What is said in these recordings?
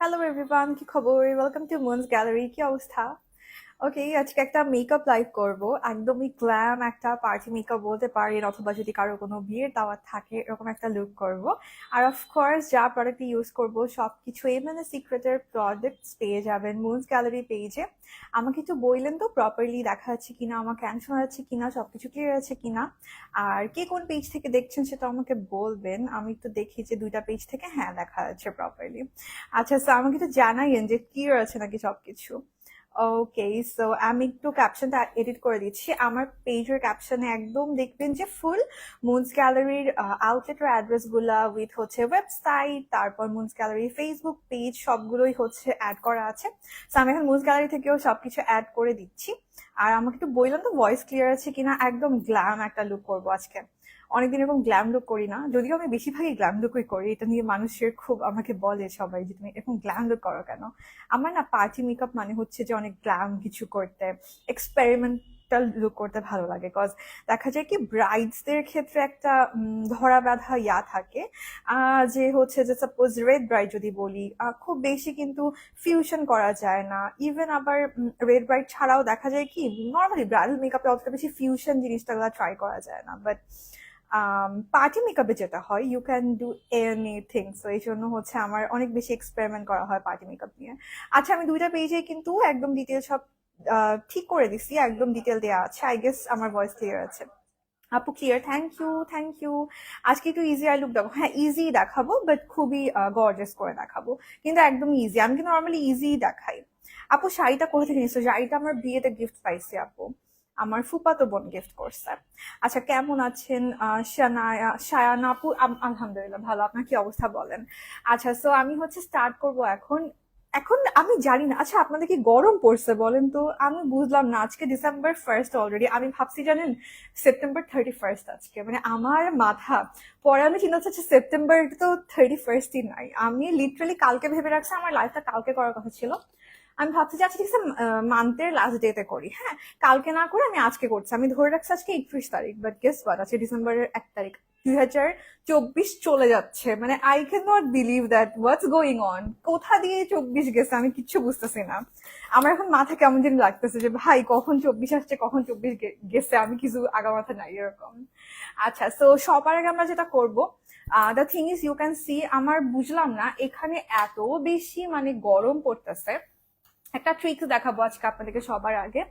Hello everyone, কি খবর? Welcome to moons gallery. কি অবস্থা? ওকে, আজকে একটা মেকআপ লাইভ করব। একদমই গ্ল্যাম একটা পার্টি মেকআপ বলতে পারেন, অথবা যদি কারো কোনো বিয়ের দাওয়াত থাকে এরকম একটা লুক করব। আর অফকোর্স যা প্রোডাক্ট ইউজ করব সবকিছুই মানে সিক্রেটের প্রোডাক্টস পেয়ে যাবেন মুনস গ্যালারি পেজে। আমাকে একটু বললেন তো প্রপারলি দেখা যাচ্ছে কিনা, আমার ক্যান শোনা যাচ্ছে কিনা, সবকিছু ক্লিয়ার আছে কিনা। আর কে কোন পেজ থেকে দেখছেন সেটা আমাকে বলবেন। আমি একটু দেখি যে দুইটা পেজ থেকে হ্যাঁ দেখা যাচ্ছে প্রপারলি। আচ্ছা, তো আমাকে একটু জানাইয়েন যে ক্লিয়ার আছে নাকি সবকিছু। ওকে, সো আমি একটু ক্যাপশনটা এডিট করে দিচ্ছি। আমার পেজের ক্যাপশনে একদম দেখবেন যে ফুল মুনস গ্যালারির আউটলেটের অ্যাড্রেস গুলা উইথ হচ্ছে ওয়েবসাইট, তারপর মুনস গ্যালারি ফেসবুক পেজ সবগুলোই হচ্ছে অ্যাড করা আছে। সো আমি এখন মুনস গ্যালারি থেকেও সবকিছু অ্যাড করে দিচ্ছি। আর আমাকে একটু বললাম তো ভয়েস ক্লিয়ার আছে কিনা। একদম গ্ল্যাম একটা লুক করবো আজকে। অনেকদিন এরকম গ্ল্যাম লুক করি না, যদিও আমি বেশিরভাগই গ্ল্যাম লুকই করি। এটা নিয়ে মানুষের খুব আমাকে বলে সবাই যে তুমি এরকম গ্ল্যাম লুক করো কেন। আমার না পার্টি মেকআপ মানে হচ্ছে যে অনেক গ্ল্যাম কিছু করতে, এক্সপেরিমেন্টাল লুক করতে ভালো লাগে। কজ দেখা যায় কি ব্রাইডসদের ক্ষেত্রে একটা ধরা বাঁধা ইয়া থাকে, যে হচ্ছে যে সাপোজ রেড ব্রাইড যদি বলি, খুব বেশি কিন্তু ফিউশন করা যায় না। ইভেন আবার রেড ব্রাইড ছাড়াও দেখা যায় কি নর্মালি ব্রাইডাল মেকআপে অতটা বেশি ফিউশন জিনিসটা ট্রাই করা যায় না। বাট পার্টি মেকআপে যেটা হয় you can do anything. So এই জন্য হচ্ছে আমার অনেক বেশি এক্সপেরিমেন্ট করা হয় পার্টি মেকআপ নিয়ে। আচ্ছা, আমি দুইটা পেজে কিন্তু একদম ডিটেল সব ঠিক করে দিছি, একদম ডিটেল দেওয়া আছে। আই গেস আমার ভয়েস ক্লিয়ার আছে। আপু clear, thank you thank you. আজকে একটু ইজি আই লুক দেখাবো। হ্যাঁ, ইজি দেখাবো, বাট খুবই গর্জাস করে দেখাবো। কিন্তু একদম ইজি, আমি কিন্তু নর্মালি ইজি দেখাই। আপু শাড়িটা কোথা থেকে নিচ্ছ? শাড়িটা আমার বিয়েতে গিফট পাইছি আপু, আমার ফুপাতো বোন গিফট করছে। আচ্ছা, কেমন আছেন শায়ানা আপু? আলহামদুলিল্লাহ ভালো, আপনার কি অবস্থা বলেন? আচ্ছা, সো আমি হচ্ছে স্টার্ট করব এখন। এখন আমি জানি না, আচ্ছা আপনাদের কি গরম পড়ছে বলেন তো? আমি বুঝলাম না, আজকে December 1st অলরেডি, আমি ভাবছি জানেন September 31st আজকে। মানে আমার মাথা, পরে আমি চিন্তা হচ্ছে সেপ্টেম্বর তো 31st নাই। আমি লিটারালি কালকে ভেবে রাখছি আমার লাইফটা কালকে করার কথা ছিল। আমি ভাবছি যে আচ্ছা ঠিক আছে, মান্থের লাস্ট ডেতে করি। হ্যাঁ, কালকে না করে আমি আজকে করছি। আমি ধরে রাখছি আজকে 31 তারিখ, বাট গেস হোয়াট, আছে December 1 তারিখ 2024 চলে যাচ্ছে। মানে I can not believe that, what's going on. কোথা দিয়ে 24 গেছে আমি কিচ্ছু বুঝতেছি না। আমার এখন মাথা কেমন যেন লাগতেছে যে ভাই কখন 24 আসছে, কখন 24 গেছে, আমি কিছু আগা মাথা নাই এরকম। আচ্ছা, সো সবার আগে আমরা যেটা করবো, the thing is you can see, আমার বুঝলাম না এখানে এত বেশি মানে গরম পড়তেছে। একটা ট্রিক্স দেখাবো আজকে আপনাদেরকে সবার আগে।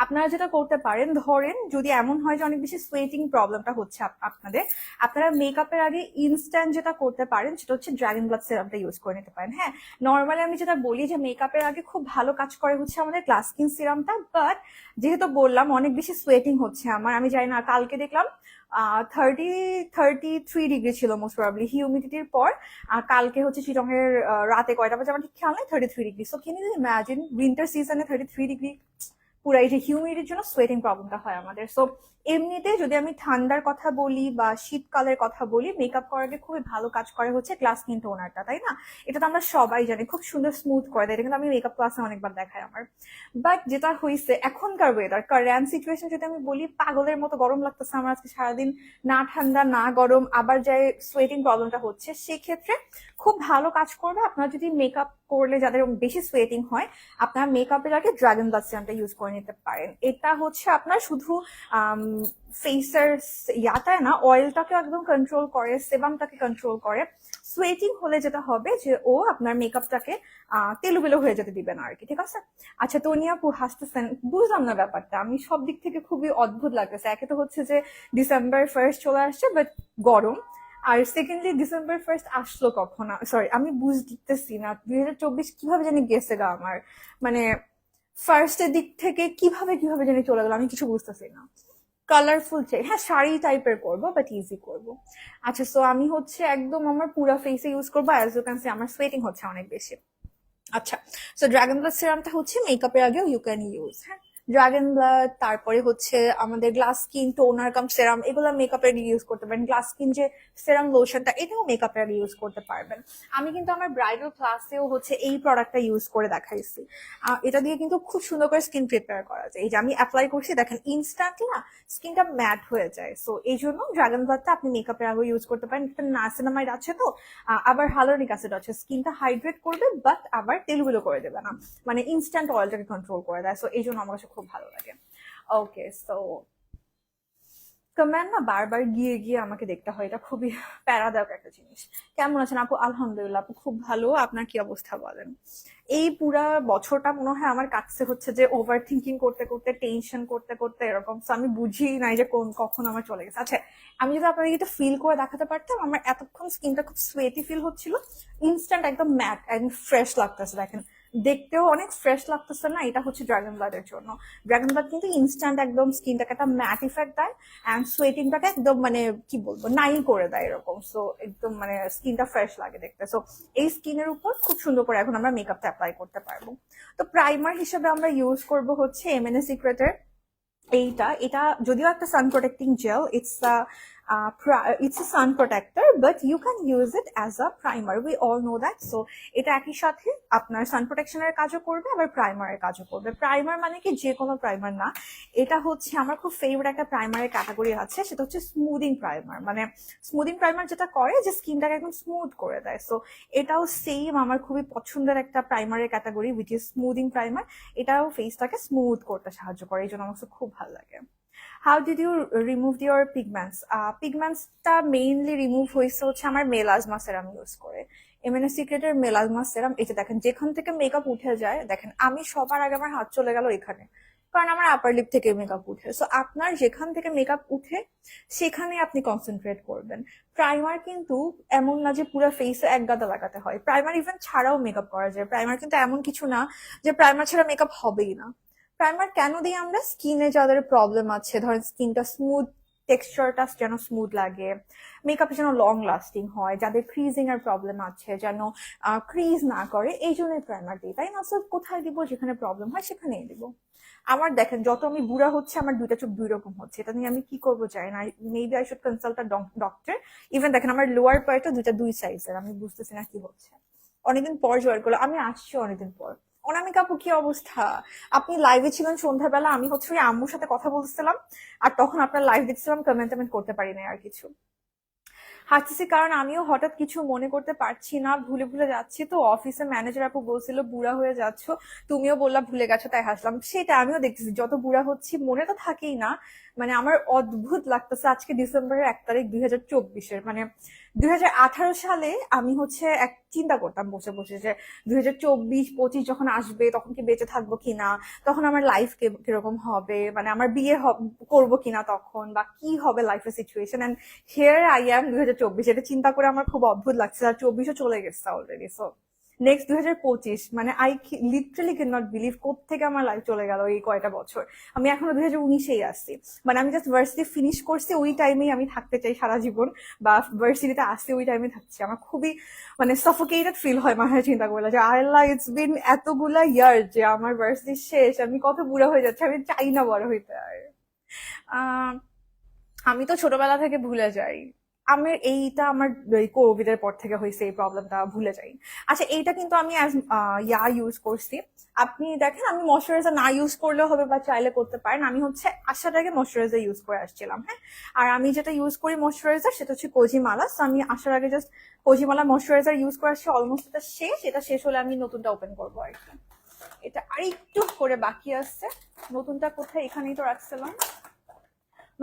আপনারা যেটা করতে পারেন, ধরেন যদি এমন হয় যে অনেক বেশি সোয়েটিং প্রবলেমটা হচ্ছে আপনাদের, আপনারা মেকআপের আগে ইনস্ট্যান্ট যেটা করতে পারেন সেটা হচ্ছে ড্রাগন ব্লাড সিরামটা ইউজ করে নিতে পারেন। হ্যাঁ, নর্মালি আমি যেটা বলি যে মেকআপের আগে খুব ভালো কাজ করে হচ্ছে আমাদের গ্লাস স্কিন সিরামটা। বাট যেহেতু বললাম অনেক বেশি সোয়েটিং হচ্ছে আমার, আমি জানি না, কালকে দেখলাম 33 ডিগ্রি ছিল মোস্ট প্রবাবলি হিউমিডিটির পর। কালকে হচ্ছে শিলংয়ের রাতে কয়টা বাজে আমার ঠিক খেয়াল নাই, 33 ডিগ্রি। So can you imagine winter সিজনে 33 ডিগ্রি? পুরো এই যে হিউমিডিটির জন্য সোয়েটিং প্রবলেমটা হয় আমাদের। সো এমনিতে যদি আমি ঠান্ডার কথা বলি বা শীতকালের কথা বলি, মেকআপ করার আগে খুবই ভালো কাজ করে হচ্ছে গ্লাস স্কিন টোনারটা, তাই না? এটা তো আমরা সবাই জানি, খুব সুন্দর স্মুথ করে দেয়। এটা কিন্তু আমি মেকআপ ক্লাসে অনেকবার দেখাই আমার। বাট যেটা হয়েছে এখনকার ওয়েদার কারেন্ট সিচুয়েশন যদি আমি বলি, পাগলের মতো গরম লাগতেছে আমার আজকে সারাদিন। না ঠান্ডা না গরম, আবার যাই সোয়েটিং প্রবলেমটা হচ্ছে। সেক্ষেত্রে খুব ভালো কাজ করবে আপনারা যদি মেকআপ করলে যাদের বেশি সোয়েটিং হয়, আপনারা মেকআপের আগে ড্রাগন ব্লাড সিরামটা ইউজ করে নিতে পারেন। এটা হচ্ছে আপনার শুধু ফেসের ইয়াটা না, অয়েলটাকে একদম কন্ট্রোল করে, সেবামটাকে কন্ট্রোল করে। সোয়েটিং হলে যেটা হবে যে ও আপনার মেকআপটাকে তেলুবেলো হয়ে যেতে দিবে না আর কি, ঠিক আছে? আচ্ছা, তনিয়া আপু হাসতেছেন, বুঝলাম না ব্যাপারটা। আমি সব দিক থেকে খুবই অদ্ভুত লাগতেছে। একে তো হচ্ছে যে December 1st চলে আসছে বাট গরম, আর সেকেন্ডলি December 1st আসলো কখন? সরি, আমি বুঝতেছি না 2024 কিভাবে জানি গেছে গা আমার। মানে ফার্স্টের দিক থেকে কিভাবে কিভাবে জানি চলে গেল, আমি কিছু বুঝতেছি না। কালারফুল চাই, হ্যাঁ শাড়ি টাইপের করবো বাট ইজি করবো। আচ্ছা, সো আমি হচ্ছে একদম আমার পুরো ফেসে ইউজ করবো। অ্যাজ ইউ ক্যান সি আমার সোয়েটিং হচ্ছে অনেক বেশি। আচ্ছা, সো ড্রাগন ব্লাড সিরামটা হচ্ছে মেকআপের আগেও ইউ ক্যান ইউজ। হ্যাঁ, ড্রাগন ব্লাড, তারপরে হচ্ছে আমাদের গ্লাস স্কিন টোনার কাম সেরাম, এগুলো মেকআপের ইউজ করতে পারেন। গ্লাস স্কিন যে সেরাম লোশনটা, এটাও মেকআপের ইউজ করতে পারবেন। আমি কিন্তু আমার ব্রাইডাল ক্লাসেও হচ্ছে এই প্রোডাক্টটা ইউজ করে দেখাইছি। এটা দিয়ে কিন্তু খুব সুন্দর করে স্কিন প্রিপেয়ার করা যায়। এই যে আমি অ্যাপ্লাই করছি, দেখেন ইনস্ট্যান্টলি না স্কিনটা ম্যাট হয়ে যায়। সো এই জন্য ড্রাগন ব্লাডটা আপনি মেকআপের আগেও ইউজ করতে পারেন। একটা নাইসিনামাইড আছে তো, আবার হাইলোরিক অ্যাসিড আছে, স্কিনটা হাইড্রেট করবে বাট আবার তেলগুলো করে দেবে না, মানে ইনস্ট্যান্ট অয়েলটাকে কন্ট্রোল করে দেয়। সো এই জন্য আমার কাছে খুব ভালো লাগে। ওকে, সো কমেন্ট না বারবার গিয়ে গিয়ে আমাকে দেখতে হয়, এটা খুবই প্যারাদায়ক একটা জিনিস। কেমন আছেন আপু? আলহামদুলিল্লাহ আপু, খুব ভালো। আপনার কি অবস্থা বলেন? এই পুরা বছরটা মনে হয় আমার কাছে হচ্ছে যে ওভার থিঙ্কিং করতে করতে, টেনশন করতে করতে এরকম। So আমি বুঝি নাই যে কখন আমার চলে গেছে। আচ্ছা, আমি যদি আপনাকে এটা ফিল করে দেখাতে পারতাম, আমার এতক্ষণ স্কিনটা খুব সোয়েটি ফিল হচ্ছিল, ইনস্ট্যান্ট একদম ম্যাট একদম ফ্রেশ লাগতেছে। দেখেন দেখতেও অনেক ফ্রেশ লাগতেছে না? এটা হচ্ছে ড্রাগন ব্লাডের জন্য। ড্রাগন ব্লাড কিন্তু ইনস্ট্যান্ট একদম স্কিনটাকে একটা ম্যাট ইফেক্ট দেয়, অ্যান্ড সোয়েটিংটাকে একদম মানে কি বলবো নাই করে দেয় এরকম। সো একদম মানে স্কিনটা ফ্রেশ লাগে দেখতে। সো এই স্কিনের উপর খুব সুন্দর করে এখন আমরা মেকআপটা অ্যাপ্লাই করতে পারবো। তো প্রাইমার হিসেবে আমরা ইউজ করব হচ্ছে এমএনএ সিক্রেটের এইটা। এটা যদিও একটা sun protecting gel, it's a sun protector, but you can use it as a primer. We all know that. So এটা একই সাথে আপনার সান প্রোটেকশনের কাজও করবে, আবার প্রাইমারের কাজও করবে। প্রাইমার মানে কি যে কোনো প্রাইমার না, এটা হচ্ছে আমার খুব ফেভারিট একটা প্রাইমারের ক্যাটাগরি আছে, সেটা হচ্ছে স্মুদিং প্রাইমার। মানে স্মুদিং প্রাইমার যেটা করে যে স্কিনটাকে একদম স্মুথ করে দেয়। সো এটাও সেম আমার খুবই পছন্দের একটা প্রাইমারের category, which is smoothing primer. এটাও ফেসটাকে স্মুথ করতে সাহায্য করে, এই জন্য আমার খুব ভালো লাগে। How did you remove your pigments? পিগমেন্টসটা মেইনলি রিমুভ হয়েছে হচ্ছে আমার মেলাজমা সেরাম ইউজ করে। এমএনএ সিক্রেটের মেলাজমা সেরাম, এই যে দেখেন যেখান থেকে মেকআপ উঠে যায়, দেখেন আমি সবার আগে আমার হাত চলে গেল এখানে, কারণ আমার আপার লিপ থেকে মেকআপ উঠে। সো আপনার যেখান থেকে মেকআপ উঠে সেখানে আপনি কনসেন্ট্রেট করবেন। প্রাইমার কিন্তু এমন না যে পুরো ফেসে এক গাদা লাগাতে হয়, প্রাইমার ইভেন ছাড়াও মেকআপ করা যায়। প্রাইমার কিন্তু এমন কিছু না যে প্রাইমার ছাড়া মেকআপ হবেই না। প্রাইমার কেন দিই আমরা? স্কিনে যাদের প্রবলেম আছে, ধরেন স্কিনটা স্মুথ, টেক্সচারটা যেন স্মুথ লাগে, মেকআপ যেন লং লাস্টিং হয়, যাদের ক্রিজিং এর প্রবলেম আছে যেন ক্রিজ না করে, এই জন্যই প্রাইমার দিই, তাই না? সো কোথায় দিব? যেখানে প্রবলেম হয় সেখানেই দিব। আমার দেখেন যত আমি বুড়া হচ্ছে, আমার দুইটা চোখ দুই রকম হচ্ছে, এটা নিয়ে আমি কি করবো জানি না। Maybe I should consult a doctor. Even দেখেন আমার লোয়ার পার্টটা দুইটা দুই সাইজের, আমি বুঝতেছি না কি হচ্ছে। অনেকদিন পর জয়েন করলো, আমি আসছি অনেকদিন পর। অনামিকা আপু, কি অবস্থা? আপনি লাইভে ছিলেন সন্ধ্যাবেলা, আমি হচ্ছে ওই আম্মুর সাথে কথা বলছিলাম, আর তখন আপনার লাইভ দেখছিলাম, কমেন্ট করতে পারি না আর কিছু। হাসতেছি কারণ আমিও হঠাৎ কিছু মনে করতে পারছি না, ভুলে ভুলে যাচ্ছি। তো অফিসে ম্যানেজার আপু বলছিল বুড়া হয়ে যাচ্ছ, তুমিও বললা ভুলে গেছো, তাই হাসলাম। সেটা আমিও দেখতেছি, যত বুড়া হচ্ছি মনে তো থাকেই না। মানে আমার অদ্ভুত লাগতেছে, আজকে ডিসেম্বরের 1 তারিখ 2024-এর, মানে 2018 সালে আমি হচ্ছে এক চিন্তা করতাম বসে বসে যে 2024-25 যখন আসবে তখন কি বেঁচে থাকবো কিনা, তখন আমার লাইফ কিরকম হবে, মানে আমার বিয়ে করবো কিনা তখন, বা কি হবে লাইফের situation. And here I am 2024, এটা চিন্তা করে আমার খুব অদ্ভুত লাগছে। আর 24ও চলে গেছে অলরেডি। সো নেক্সট 2025, মানে I literally can not believe কোত্থেকে আমার লাইফ চলে গেল এই কয়টা বছর। আমি এখনো 2019-এই আসছি, মানে আমি জাস্ট ভার্সিটি ফিনিশ করছি, ওই টাইমেই আমি থাকতে চাই সারা জীবন, বা ভার্সিটিতে আসছি ওই টাইমে থাকছি। আমার খুবই মানে সাফোকেটেড ফিল হয় মাথায় চিন্তা করলে যে আল্লাহ, ইটস বিন এতগুলা ইয়ার যে আমার ভার্সিটি শেষ, আমি কত বুড়া হয়ে যাচ্ছি, আমি চাই না বড় হইতে আর। আমি তো ছোটবেলা থেকে ভুলে যাই। আমার এইটা আমার কোভিড এর পর থেকে হয়েছে, এই প্রবলেমটা ভুলে যাই। আচ্ছা, এইটা কিন্তু আমি ইউজ করছি। আপনি দেখেন আমি ময়শ্চারাইজার না ইউজ করলেও হবে, বা চাইলে করতে পারেন। আমি হচ্ছে আসার আগে ময়শ্চারাইজার ইউজ করে আসছিলাম, হ্যাঁ। আর আমি যেটা ইউজ করি ময়শ্চারাইজার, সেটা হচ্ছে কোজিমালা। তো আমি আসার আগে জাস্ট কোজিমালা ময়শ্চারাইজার ইউজ করে আসছি। অলমোস্ট এটা শেষ, এটা শেষ হলে আমি নতুনটা ওপেন করবো আর কি। এটা আরেকটু করে বাকি আছে। নতুনটা কোথায়? এখানেই তো রাখছিলাম।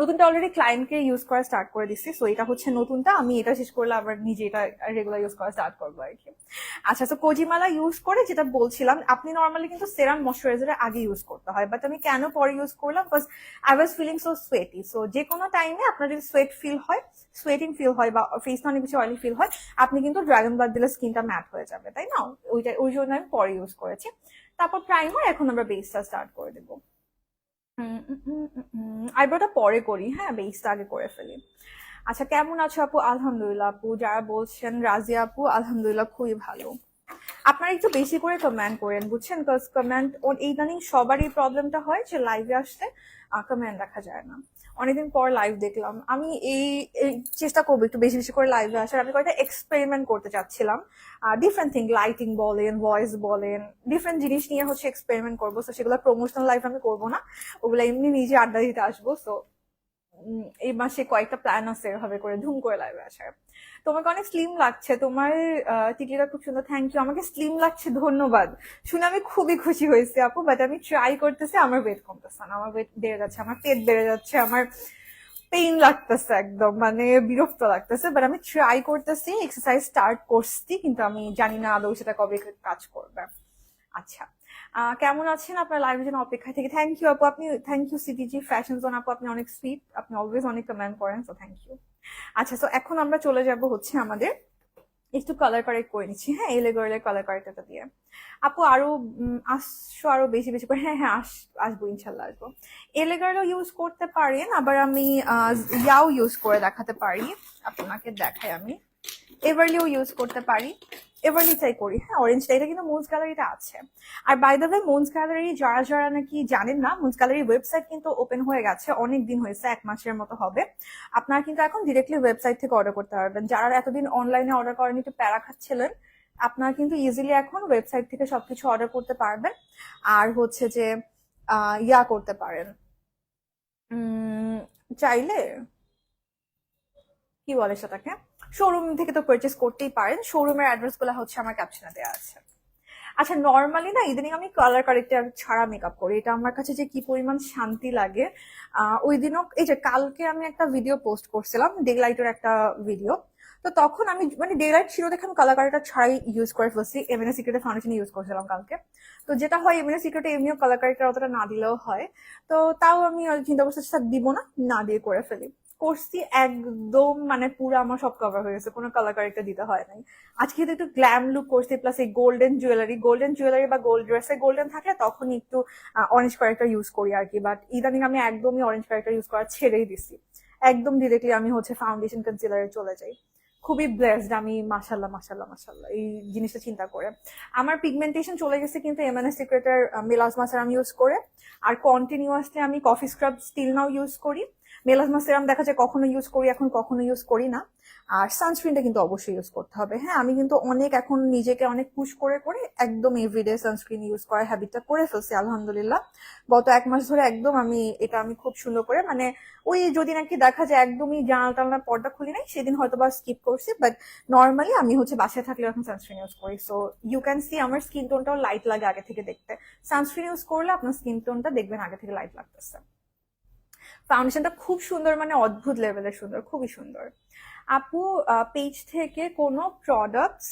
নতুনটা অলরেডি ক্লায়েন্টকে ইউজ করা স্টার্ট করে দিচ্ছি। সো এটা হচ্ছে নতুনটা, আমি এটা শেষ করলে আবার নিজে এটা রেগুলার ইউজ করা স্টার্ট করবো আর কি। আচ্ছা, তো কোজিমালা ইউজ করে যেটা বলছিলাম, আপনি নর্মালি কিন্তু সেরাম ময়শ্চারাইজারের আগে ইউজ করতে হয়, বাট আমি কেন পরে ইউজ করলাম, because I was feeling so sweaty. So যে কোনো টাইমে আপনার যদি সোয়েটিং ফিল হয়, বা ফেসটা অনেক বেশি অয়েলি ফিল হয়, আপনি কিন্তু ড্রাগন ব্লাড দিলে স্কিনটা ম্যাট হয়ে যাবে, তাই না? ওই জন্য আমি পরে ইউজ করেছি। তারপর প্রাইমার, এখন আমরা বেসটা স্টার্ট করে দেবো। আইব্রোটা পরে করি, হ্যাঁ, বেসটা আগে করে ফেলি। আচ্ছা, কেমন আছো আপু? আলহামদুলিল্লাহ আপু। যারা বলছেন রাজিয়া আপু, আলহামদুলিল্লাহ খুবই ভালো। আপনারা একটু বেশি করে কমেন্ট করেন, বুঝছেন? বিকজ কমেন্ট ইদানিং সবারই প্রবলেমটা হয় যে লাইভে আসতে কমেন্ট দেখা যায় না। অনেকদিন পর লাইভ দেখলাম। আমি এই চেষ্টা করবো একটু বেশি বেশি করে লাইভে আসার। আমি কয়েকটা এক্সপেরিমেন্ট করতে চাচ্ছিলাম, ডিফারেন্ট থিং, লাইটিং বলেন, ভয়েস বলেন, ডিফারেন্ট জিনিস নিয়ে হচ্ছে এক্সপেরিমেন্ট করবো। সো সেগুলো প্রমোশনাল লাইভ আমি করবো না, ওগুলো এমনি নিজে আড্ডা দিতে আসবো। সো এই মাসে কয়েকটা প্ল্যান আছে এভাবে করে ধুম করে লাইভে আসার। তোমাকে অনেক স্লিম লাগছে, তোমার টিকলিটা খুব সুন্দর, থ্যাংক ইউ। আমাকে স্লিম লাগছে, ধন্যবাদ। শুনে আমি খুবই খুশি হয়েছি আপু, বাট আমি ট্রাই করতেছি, আমার ওয়েট কমতেছে না, আমার ওয়েট বেড়ে যাচ্ছে, আমার পেট বেড়ে যাচ্ছে, আমার পেইন লাগতেছে, একদম মানে বিরক্ত লাগতেছে। বাট আমি ট্রাই করতেছি, এক্সারসাইজ স্টার্ট করছি, কিন্তু আমি জানি না আদৌ সেটা কবে কাজ করবে। আচ্ছা, কেমন আছেন? আপনার লাইভের জন্য অপেক্ষায় থেকে থ্যাংক ইউ আপু। আপনি thank you CTG fashion zone আপু, আপনি অনেক সুইট, আপনি অলওয়েজ অনেক কমেন্ট করেন, সো থ্যাংক ইউ। আচ্ছা, তো এখন আমরা চলে যাব হচ্ছে আমাদের, একটু কালার কারেক্ট করে নিচ্ছি, হ্যাঁ, এলে গড়লে কালার কারেক্টটা দিয়ে। আপু আরো আসছো আরো বেশি বেশি করে, হ্যাঁ হ্যাঁ আসবো, ইনশাল্লাহ আসবো। এলে গার্লও ইউজ করতে পারেন, আবার আমি ইয়াও ইউজ করে দেখাতে পারি, আপনাকে দেখাই আমি। এভারলিও ইউজ করতে পারি, এভারলি চাই করি, হ্যাঁ, অরেঞ্জটা, এটা কিন্তু মুনস গ্যালারিতে আছে। আর by the way, Moons gallery যারা যারা নাকি জানেন না, মুনস গ্যালারি ওয়েবসাইট কিন্তু ওপেন হয়ে গেছে, অনেক দিন হয়েছে, 1 মাসের মতো হবে। আপনারা কিন্তু এখন ডিরেক্টলি ওয়েবসাইট থেকে অর্ডার করতে পারবেন। যারা এতদিন অনলাইনে অর্ডার করেন, একটু প্যারা খাচ্ছিলেন, আপনারা কিন্তু ইজিলি এখন ওয়েবসাইট থেকে সবকিছু অর্ডার করতে পারবেন। আর হচ্ছে যে ইয়া করতে পারেন, চাইলে কি বলে সেটাকে, শোরুম থেকে তো পারচেস করতেই পারেন। শোরুমের অ্যাড্রেস গুলো হচ্ছে আমার ক্যাপশনে দেওয়া আছে। আচ্ছা, নর্মালি না ইদানিং আমি কালার কারেক্টার ছাড়া মেকআপ করি, এটা আমার কাছে যে কি পরিমাণ শান্তি লাগে। ওই দিনও, এই যে কালকে আমি একটা ভিডিও পোস্ট করছিলাম, ডে লাইটের একটা ভিডিও, তো তখন আমি মানে ডে লাইট ছিল দেখে আমি কালার কারেক্টার ছাড়াই ইউজ করে ফেলছি, এমএনএ সিক্রেটের ফাউন্ডেশন ইউজ করছিলাম কালকে। তো যেটা হয়, এমএনএ সিক্রেটে এমনিও কালার কারেক্টার অতটা না দিলেও হয়, তো তাও আমি চিন্তা করছি দিব না, না দিয়ে করে ফেলি। করছি, একদম মানে পুরো আমার সব কভার হয়ে গেছে, কোনো কালার কারেক্টার দিতে হয় নাই। আজকে কিন্তু একটু গ্ল্যাম লুক করছি, প্লাস এই গোল্ডেন জুয়েলারি বা গোল্ড ড্রেসে গোল্ডেন থাকলে তখনই একটু অরেঞ্জ কারেক্টার ইউজ করি আর কি। বাট ইদানিং আমি একদমই অরেঞ্জ কারেক্টার ইউজ করা ছেড়েই দিছি, একদম ডিরেক্টলি আমি হচ্ছে ফাউন্ডেশন কনসিলারে চলে যাই। খুবই ব্লেসড আমি, মাশাল্লাহ মাশাল্লাহ মাশাল্লাহ, এই জিনিসটা চিন্তা করে। আমার পিগমেন্টেশন চলে গেছে কিন্তু এমএনএস সিক্রেটের মেলাসমা সেরাম ইউজ করে, আর কন্টিনিউয়াসলি আমি coffee scrub still now use করি। মেলাসমা সেরাম দেখা যায় কখনো ইউজ করি, এখন কখনো ইউজ করি না। আর সানস্ক্রিনটা কিন্তু অবশ্যই ইউজ করতে হবে, হ্যাঁ, আমি কিন্তু অনেক এখন নিজেকে অনেক পুশ করে করে একদম এভরিডে সানস্ক্রিন ইউজ করার হ্যাবিটটা করে ফেলছি আলহামদুলিল্লাহ। গত 1 মাস ধরে একদম আমি খুব সুন্দর করে, মানে ওই যদি নাকি দেখা যায় একদমই জানালা টালনার পর্দা খুলি নাই, সেদিন হয়তো বা স্কিপ করছি, বাট নর্মালি আমি হচ্ছে বাসায় থাকলে এখন সানস্ক্রিন ইউজ করি। সো ইউ ক্যান সি আমার স্কিন টোনটাও লাইট লাগে আগে থেকে দেখতে। সানস্ক্রিন ইউজ করলে আপনার স্কিন টোনটা দেখবেন আগে থেকে লাইট লাগতেছে। ফাউন্ডেশনটা খুব সুন্দর, মানে অদ্ভুত লেভেলের সুন্দর, খুবই সুন্দর। আপু, পেজ থেকে কোনো প্রোডাক্টস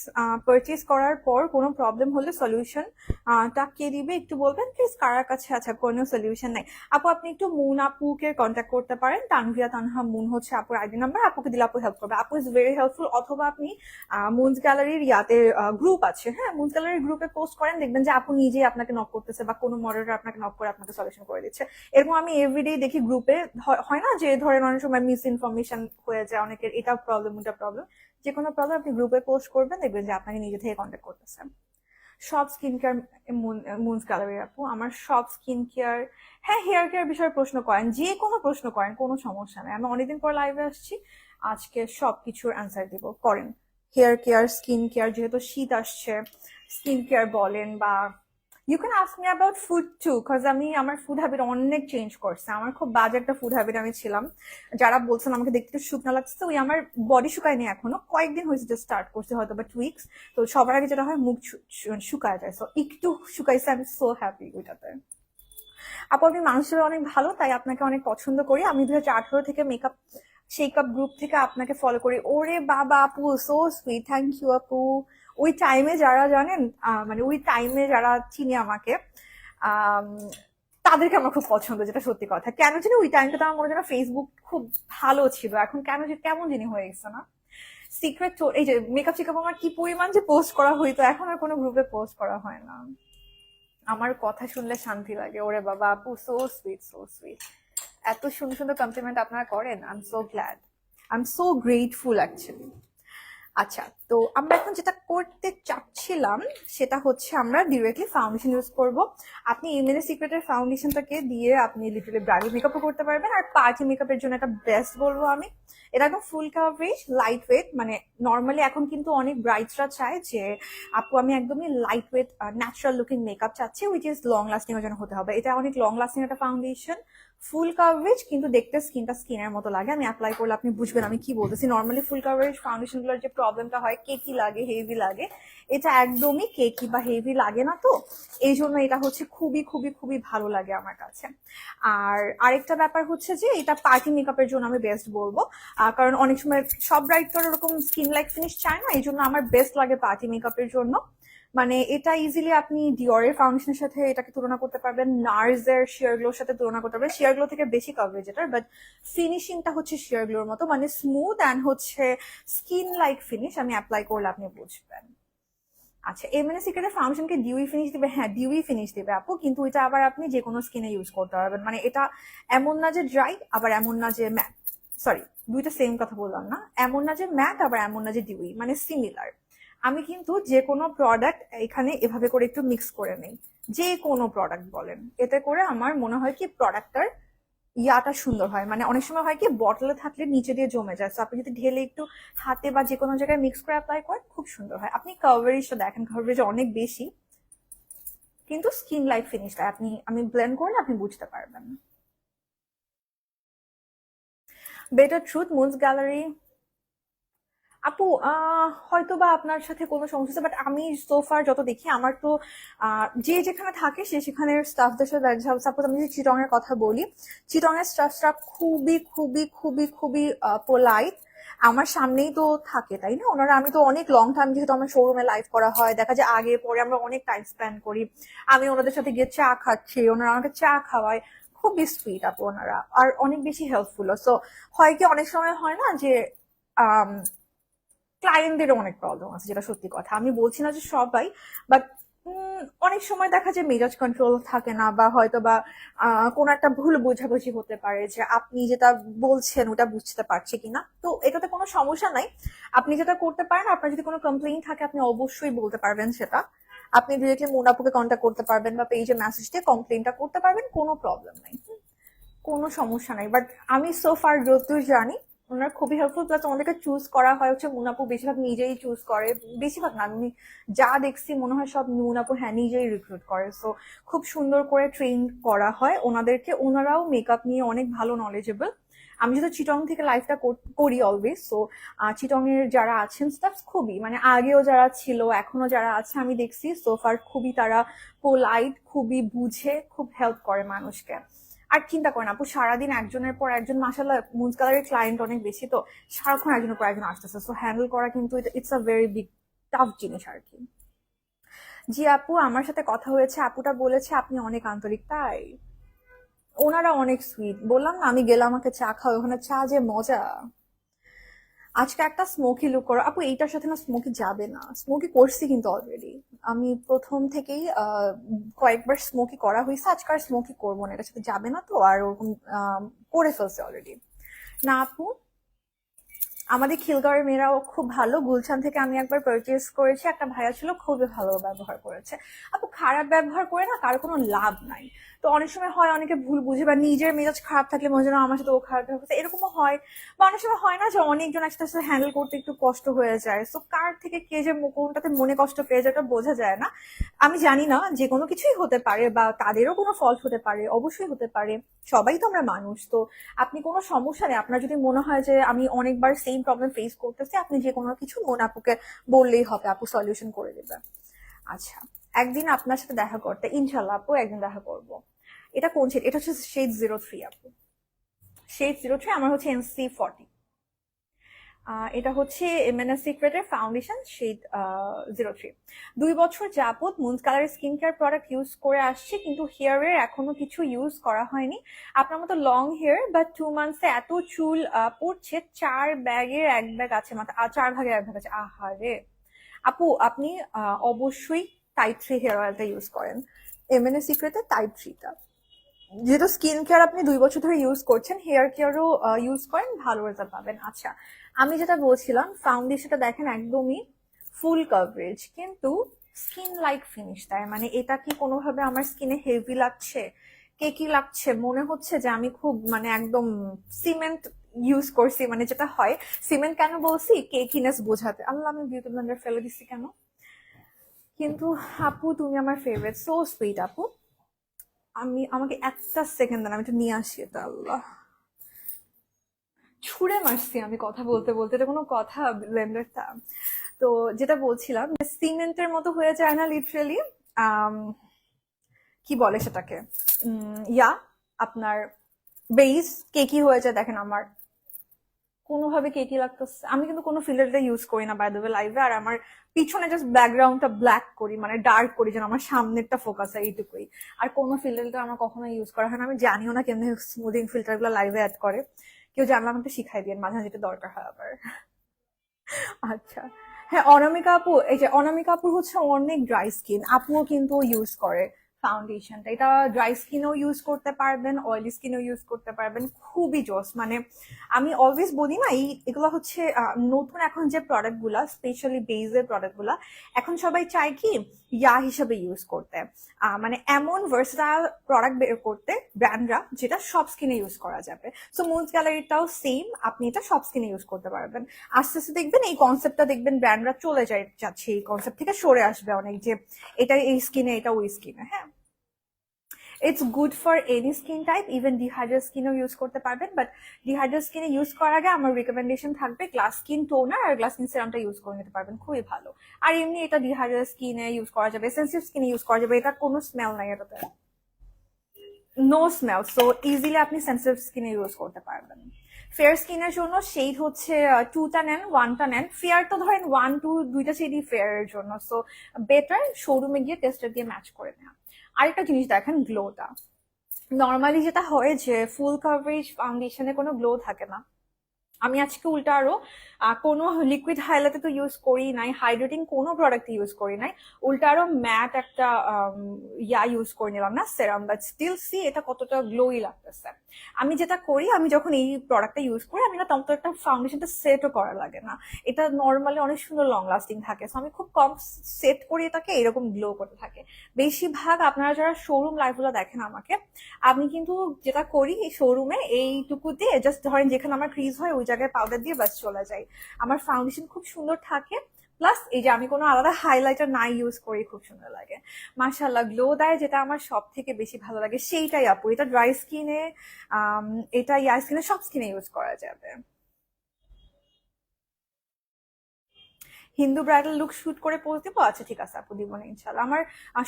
পারচেজ করার পর কোনো প্রবলেম হলে সলিউশন টা কে দিবে একটু বলবেন প্লিজ? কার কাছে আচ্ছা কোনো সলিউশন নাই আপু, আপনি একটু মুন আপুকে কন্ট্যাক্ট করতে পারেন, তানভিয়া তানহা মুন হচ্ছে আপুর আইডি নাম্বার, আপুকে দিলে আপু হেল্প করবে, আপু ইজ ভেরি হেল্পফুল। অথবা আপনি মুনস গ্যালারির ইয়াতে গ্রুপ আছে, হ্যাঁ, মুনস গ্যালারির গ্রুপে পোস্ট করেন, দেখবেন যে আপু নিজেই আপনাকে নক করতেছে বা কোনো মডারেটর আপনাকে নক করে আপনাকে সলিউশন করে দিচ্ছে। এরকম আমি এভরিডে দেখি গ্রুপে, হয় না যে ধরেন অনেক সময় মিস ইনফরমেশন হয়ে যায় অনেকের, এটা প্রবলেম ওটা প্রবলেম, যে কোনো প্রবলেম আপনি গ্রুপে পোস্ট করবেন, দেখবেন যে আপনাকে নিজে থেকে কন্ট্যাক্ট করতেছে। সব স্কিন কেয়ার মুনস গ্যালারি আপু, আমার সব স্কিন কেয়ার, হ্যাঁ, হেয়ার কেয়ার বিষয়ে প্রশ্ন করেন, যে কোনো প্রশ্ন করেন, কোনো সমস্যা নেই, আমি অনেকদিন পর লাইভে আসছি, আজকে সবকিছুর অ্যান্সার দিব, করেন। হেয়ার কেয়ার, স্কিন কেয়ার, যেহেতু শীত আসছে, স্কিন কেয়ার বলেন, বা you can ask me about food too, cause আমি আমার ফুড হ্যাবিট অনেক চেঞ্জ করছে, আমার খুব বাজে একটা ফুড হ্যাবিট আমি ছিলাম। যারা বলছেন আমাকে দেখতে একটু শুকনো লাগছে, ওই আমার বডি শুকায়নি এখনো, কয়েকদিন হয়েছে যে স্টার্ট করছে, হয়তো বা 2 উইকস। তো সবার আগে যেটা হয় মুখ শুকায় যায়, সো একটু শুকাইছে, আমি সো হ্যাপি ওইটাতে। আপু, আপনি মানুষের অনেক ভালো, তাই আপনাকে অনেক পছন্দ করি। আমি 2018 থেকে মেকআপ শেকআপ গ্রুপ থেকে আপনাকে ফলো করি। ওরে বাবা আপু, সো সুইট, থ্যাংক ইউ আপু। ওই টাইমে যারা জানেন, মানে ওই টাইমে যারা চিনে আমাকে, আম, তাদেরকে আমার খুব পছন্দ, যেটা সত্যি কথা। কেন জানি ওই টাইমটা আমার মনে হয় যেন ফেসবুক খুব ভালো ছিল, এখন কেন যে কেমন জানি হয়ে গেছে না। সিক্রেট, এই যে মেকআপ চেকআপ আমার কি পরিমাণ যে পোস্ট করা হইতো, এখন আর কোনো গ্রুপে পোস্ট করা হয় না। আমার কথা শুনলে শান্তি লাগে। ওরে বাবা আপু, সো সুইট, সো সুইট। এত সুন্দর সুন্দর কমপ্লিমেন্ট আপনারা করেন, I am so glad, I am so grateful actually. আচ্ছা, তো আমরা এখন যেটা করতে চাচ্ছি যাচ্ছিলাম সেটা হচ্ছে আমরা ডিরেক্টলি ফাউন্ডেশন ইউজ করব। আপনি এমএনএ সিক্রেটের ফাউন্ডেশনটাকে দিয়ে আপনি লিটারালি ব্রাইডাল মেকআপও করতে পারবেন। আর পার্টি মেকআপের জন্য একটা বেস্ট বলবো আমি, এটা একদম ফুল কাভারেজ, লাইট ওয়েট। মানে নর্মালি এখন কিন্তু অনেক ব্রাইডসরা চায় যে আপু আমি একদমই light weight natural looking makeup চাচ্ছি, উইচ ইজ লং লাস্টিং এর জন্য হতে হবে। এটা অনেক লং লাস্টিং একটা ফাউন্ডেশন, ফুল কাভারেজ, কিন্তু দেখতে স্কিনটা স্কিনের মতো লাগে। আমি অ্যাপ্লাই করলে আপনি বুঝবেন আমি কি বলতেছি। নর্মালি ফুল কাভারেজ ফাউন্ডেশন গুলোর যে প্রবলেমটা হয়, কেকি লাগে, হেভি লাগে, এটা একদমই কেকি বা হেভি লাগে না। তো এই জন্য এটা হচ্ছে খুবই খুবই খুবই ভালো লাগে আমার কাছে। আর আরেকটা ব্যাপার হচ্ছে যে এটা পার্টি মেকআপের জন্য আমি বেস্ট বলবো, কারণ অনেক সময় সব ব্রাইড তো এরকম স্কিন লাইক ফিনিশ চায় না, এই জন্য আমার বেস্ট লাগে পার্টি মেকআপের জন্য। মানে এটা ইজিলি আপনি ডিওরের ফাউন্ডেশনের সাথে এটাকে তুলনা করতে পারবেন, নার্সের শেয়ার গ্লোর সাথে তুলনা করতে পারবেন। শেয়ার গ্লো থেকে বেশি কভারেজ এটার, বাট ফিনিশিংটা হচ্ছে শেয়ার গ্লোর মতো, মানে স্মুথ অ্যান্ড হচ্ছে স্কিন লাইক ফিনিশ। আমি অ্যাপ্লাই করলে আপনি বুঝবেন। আচ্ছা, এমএনএ সিক্রেটের ফাউন্ডেশনকে ডিউই ফিনিশ দিবে? হ্যাঁ, ডিউই ফিনিশ দিবে আপু, কিন্তু এটা আবার আপনি যে কোনো স্কিনে ইউজ করতে পারবেন। মানে এটা এমন না যে ড্রাই, আবার এমন না যে ম্যাট। সরি, দুইটা সেম কথা বললাম না। এমন না যে ম্যাট, আবার এমন না যে ডিউই, মানে সিমিলার। আমি কিন্তু যে কোনো প্রোডাক্ট এখানে এভাবে করে একটু মিক্স করে নেই, যে কোনো প্রোডাক্ট বলেন, এতে করে আমার মনে হয় কি প্রোডাক্টটার ইয়াটা সুন্দর হয়। মানে অনেক সময় হয় কি বটলে থাকলে নিচে দিয়ে জমে যায়, তো আপনি যদি ঢেলে একটু হাতে বা যে কোনো জায়গায় মিক্স করে অ্যাপ্লাই করেন খুব সুন্দর হয়। আপনি কভারেজটা দেখেন, কভারেজ অনেক বেশি, কিন্তু স্কিন লাইক ফিনিশটা আপনি আমি ব্লেন্ড করলে আপনি বুঝতে পারবেন। Better truth, moons gallery. আপু হয়তো বা আপনার সাথে কোনো সমস্যা, বাট আমি সোফার যত দেখি আমার তো যে যেখানে থাকে সে সেখানের স্টাফদের সাথে, সাপোজ আমি যদি চিটং এর কথা বলি, চিটং এর স্টাফরা খুবই খুবই খুবই খুবই পোলাইট। আমার সামনেই তো থাকে, তাই না ওনারা। আমি তো অনেক লং টাইম, যেহেতু আমার শোরুমে লাইভ করা হয়, দেখা যায় আগে পরে আমরা অনেক টাইম স্পেন্ড করি। আমি ওনাদের সাথে গিয়ে চা খাচ্ছি, ওনারা আমাকে চা খাওয়ায়, খুবই সুইট আপু ওনারা, আর অনেক বেশি হেল্পফুল। সো হয় কি অনেক সময় হয় না যে ক্লায়েন্টদেরও অনেক প্রবলেম আছে, যেটা সত্যি কথা। আমি বলছি না যে সবাই, বাট অনেক সময় দেখা যায় মেজাজ কন্ট্রোল থাকে না, বা হয়তো বা কোনো একটা ভুল বোঝাবুঝি হতে পারে যে আপনি যেটা বলছেন ওটা বুঝতে পারছি কিনা। তো এটাতে কোনো সমস্যা নাই, আপনি যেটা করতে পারেন, আপনার যদি কোনো কমপ্লেইন থাকে আপনি অবশ্যই বলতে পারবেন সেটা। আপনি ডিরেক্টলি মুনাপুকে কন্ট্যাক্ট করতে পারবেন বা পেজে মেসেজ দিয়ে কমপ্লেইনটা করতে পারবেন, কোনো প্রবলেম নাই, কোনো সমস্যা নাই। বাট আমি সো ফার যতদূর জানি ওনারা খুবই হেল্পফুল, প্লাস আমাদেরকে চুজ করা হয় হচ্ছে মুনাপু বেশিরভাগ নিজেই চুজ করে। বেশিরভাগ না, আমি যা দেখছি মনে হয় সব মুনাপু হ্যাঁ নিজেই রিক্রুট করে। সো খুব সুন্দর করে ট্রেন করা হয় ওনাদেরকে, ওনারাও মেকআপ নিয়ে অনেক ভালো নলেজেবল। আমি যেহেতু চিটং থেকে লাইফটা করি অলওয়েজ, সো চিটং এর যারা আছেন স্টাফ খুবই, মানে আগেও যারা ছিল এখনো যারা আছে আমি দেখছি সোফার খুবই তারা পোলাইট, খুবই বুঝে, খুব হেল্প করে মানুষকে। আর চিন্তা করেন আপু, সারাদিন একজনের পর একজন, মাসাল্লাহ মুনস গ্যালারির ক্লায়েন্ট অনেক বেশি, তো সারাক্ষণ একজনের পর একজন আসতেছে, সো হ্যান্ডেল করা কিন্তু it's a very big tough জিনিস আর কি। জি আপু, আমার সাথে কথা হয়েছে, আপুটা বলেছে আপনি অনেক আন্তরিক। তাই ওনারা অনেক সুইট, বললাম না আমি গেলাম আমাকে চা খাওয়া, ওখানে চা যে মজা। আজকে একটা স্মোকি লুক করো আপু, এইটার সাথে না স্মোকি যাবে না, স্মোকি করছি কিন্তু অলরেডি। আমি প্রথম থেকেই কয়েকবার স্মোকি করা হয়েছে, আজকে আর স্মোকি করবো না, এটার সাথে যাবে না তো। আর ওরকম করে ফেলছে অলরেডি। না আপু, আমাদের খিলগাঁওয়ের মেয়েরাও খুব ভালো। গুলশান থেকে আমি একবার পারচেস করেছি, একটা ভাইয়া ছিল খুবই ভালো ব্যবহার করেছে। আপু খারাপ ব্যবহার করে না কারো কোনো লাভ নাই। তো অনেক সময় হয় অনেকে ভুল বুঝে, বা নিজের মেজাজ খারাপ থাকলে মনে হয় আমার সাথে ও খারাপ ব্যবহার করছে, এরকমও হয়। বা অনেক সময় হয় না যে অনেকজন একসাথে সাথে হ্যান্ডেল করতে একটু কষ্ট হয়ে যায়, সো কার থেকে কে যে কোনটাতে মনে কষ্ট পেয়ে যায় ওটা বোঝা যায় না। আমি জানি না, যে কোনো কিছুই হতে পারে, বা তাদেরও কোনো ফল্ট হতে পারে, অবশ্যই হতে পারে, সবাই তো আমরা মানুষ। তো আপনি কোনো সমস্যা নেই, আপনার যদি মনে হয় যে আমি অনেকবার সেম প্রবলেম ফেস করতেছি, আপনি যে কোনো কিছু মন আপুকে বললেই হবে, আপু সলিউশন করে দেবে। আচ্ছা, একদিন আপনার সাথে দেখা করতে, ইনশাল্লাহ আপু একদিন দেখা করব। এটা কোন শেড? এটা হচ্ছে শেড 03 আপু, শেড 03। আমার হচ্ছে NC40। এটা হচ্ছে এমএনএস সিক্রেটের ফাউন্ডেশন শেড 03। 2 বছর যাবত মুনস কালারের স্কিন কেয়ার প্রোডাক্ট ইউজ করে আসছি, কিন্তু হেয়ারের এখনো কিছু ইউজ করা হয়নি। আপনার মতো লং হেয়ার বা 2 মান্থসে এত চুল পড়ছে, 4 ব্যাগের 1 ব্যাগ আছে, মাত্র 4 ভাগের 1 ভাগ আছে। আহারে আপু, আপনি অবশ্যই টাইপ 3 হেয়ার অয়েলটা ইউজ করেন, এমএনএস সিক্রেটের টাইপ 3টা। যেহেতু স্কিন কেয়ার আপনি 2 বছর ধরে ইউজ করছেন, হেয়ার কেয়ারও ইউজ করেন, ভালো রেজাল্ট পাবেন। আচ্ছা, আমি যেটা বলছিলাম, ফাউন্ডেশনটা দেখেন একদমই ফুল কভারেজ, কিন্তু স্কিন লাইক ফিনিশ দেয়। মানে এটা কি কোনোভাবে আমার স্কিনে হেভি লাগছে, কেকি লাগছে, মনে হচ্ছে যে আমি খুব মানে একদম সিমেন্ট ইউজ করছি, মানে যেটা হয়। সিমেন্ট কেন বলছি, কেকিনেস বোঝাতে। আল্লাহ, আমি বিউটি ব্লেন্ডার ফেলে দিচ্ছি কেন? কিন্তু আপু তুমি আমার ফেভারিট, সো সুইট আপু। আমাকে একটা সেকেন্ড দেন, আমি একটু নিয়ে আসি এটা। আল্লাহ, ছুঁড়ে মারছি আমি কথা বলতে বলতে, এটা কোনো কথা ব্লেন্ডারটা? তো যেটা বলছিলাম, সিমেন্টের মতো হয়ে যায় না লিটারেলি। কি বলে সেটাকে, ইয়া, আপনার বেস কেকি হয়ে যায়। দেখেন আমার কোনোভাবে কেকি লাগতেছে। আমি কিন্তু কোনো ফিল্টারটা ইউজ করি না বাই দ্য ওয়ে লাইভে, আর আমার পিছনে জাস্ট ব্যাকগ্রাউন্ডটা ব্ল্যাক করি, মানে ডার্ক করি, যেন আমার সামনেরটা ফোকাস হয়, এইটুকুই। আর কোনো ফিল্টারটা আমার কখনো ইউজ করা হয় না। আমি জানিও না কেমনি স্মুদিং ফিল্টার গুলো লাইভে অ্যাড করে। কেউ জানলে আমাকে শিখাই দিয়ে, মাঝে মাঝে যেটা দরকার হয় আবার। আচ্ছা, হ্যাঁ, অনামিকা আপু, এই যে অনামিকা আপুর হচ্ছে অনেক ড্রাই স্কিন, আপুও কিন্তু ইউজ করে ফাউন্ডেশনটা। এটা ড্রাই স্কিনেও ইউজ করতে পারবেন, অয়েলি স্কিনেও ইউজ করতে পারবেন, খুবই জোস। মানে আমি অলওয়েজ বলি না, এগুলো হচ্ছে নতুন এখন যে প্রোডাক্ট গুলা, স্পেশালি বেজের প্রোডাক্ট গুলা, এখন সবাই চায় কি ইয়া হিসেবে ইউজ করতে। মানে এমন ভার্সেটাইল প্রোডাক্ট বের করতে ব্র্যান্ডরা, যেটা সব স্কিনে ইউজ করা যাবে। সো মুনস গ্যালারিটাও সেম, আপনি এটা সব স্কিনে ইউজ করতে পারবেন। আস্তে আস্তে দেখবেন এই কনসেপ্টটা, দেখবেন ব্র্যান্ডরা চলে যাচ্ছে এই কনসেপ্ট থেকে, সরে আসবে অনেক, যে এটা এই স্কিনে, এটা ওই স্কিনে। হ্যাঁ, it's good for any skin type, even dehydrate স্কিনও ইউজ করতে পারবেন। বাট ডিহাইড্রেট স্কিনে ইউজ করার আগে আমার রিকমেন্ডেশন থাকবে গ্লাস স্কিন টোনার আর গ্লাস স্কিন সিরামটা ইউজ করে নিতে পারবেন, খুবই ভালো। আর এমনি এটা ডিহাইড্রেট স্কিনে ইউজ করা যাবে, সেন্সিটিভ স্কিনে ইউজ করা যাবে, এটা কোনো স্মেল নাই এটাতে, নো স্মেল। সো ইজিলি আপনি সেন্সিটিভ স্কিনে ইউজ করতে পারবেন। ফেয়ার স্কিনের জন্য শেড হচ্ছে 2টা নেন, 1টা নেন। ফেয়ার তো ধরেন 1 2 দুইটা শেডই ফেয়ার এর জন্য, সো বেটার শোরুমে গিয়ে টেস্টার দিয়ে ম্যাচ করে নেওয়া। আরেকটা জিনিস দেখেন, গ্লোটা। নর্মালি যেটা হয় যে ফুল কভারেজ ফাউন্ডেশনে কোনো গ্লো থাকে না। আমি আজকে উল্টা আরো কোনো লিকুইড হাইলাইটার তো ইউজ করি নাই, হাইড্রেটিং কোনো প্রোডাক্ট ইউজ করি নাই, উল্টা আরো ম্যাট একটা ইয়া ইউজ করে নিলাম না, সেরাম, বাট স্টিল সি এটা কতটা গ্লোই লাগতেছে। আমি যেটা করি, আমি যখন এই প্রোডাক্টটা ইউজ করি, আমি না তত একটা ফাউন্ডেশনটা সেটও করা লাগে না। এটা নর্মালি অনেক সুন্দর লং লাস্টিং থাকে, সো আমি খুব কম সেট করি এটাকে, এরকম গ্লো করতে থাকে। বেশিরভাগ আপনারা যারা শোরুম লাইভগুলো দেখেন আমাকে, আমি কিন্তু যেটা করি এই শোরুমে, এইটুকু দিয়ে জাস্ট ধরেন যেখানে আমার ক্রিজ হয় ওই জায়গায় পাউডার দিয়ে বাস চলে যাই। আমার ফাউন্ডেশন খুব সুন্দর থাকে, প্লাস এই যে আমি কোনো আলাদা হাইলাইটার নাই ইউজ করি, খুব সুন্দর লাগে। মাশাল্লাহ, গ্লো দেয়, যেটা আমার সব থেকে বেশি ভালো লাগে সেইটাই আপু। এটা ড্রাই স্কিনে, এটা ইয়ার স্কিনে, সব স্কিনে ইউজ করা যাবে। হিন্দু ব্রাইডাল লুক শুট করে পোজ দিব? আচ্ছা ঠিক আছে আপু, দিব না ইনশাল্লাহ। আমার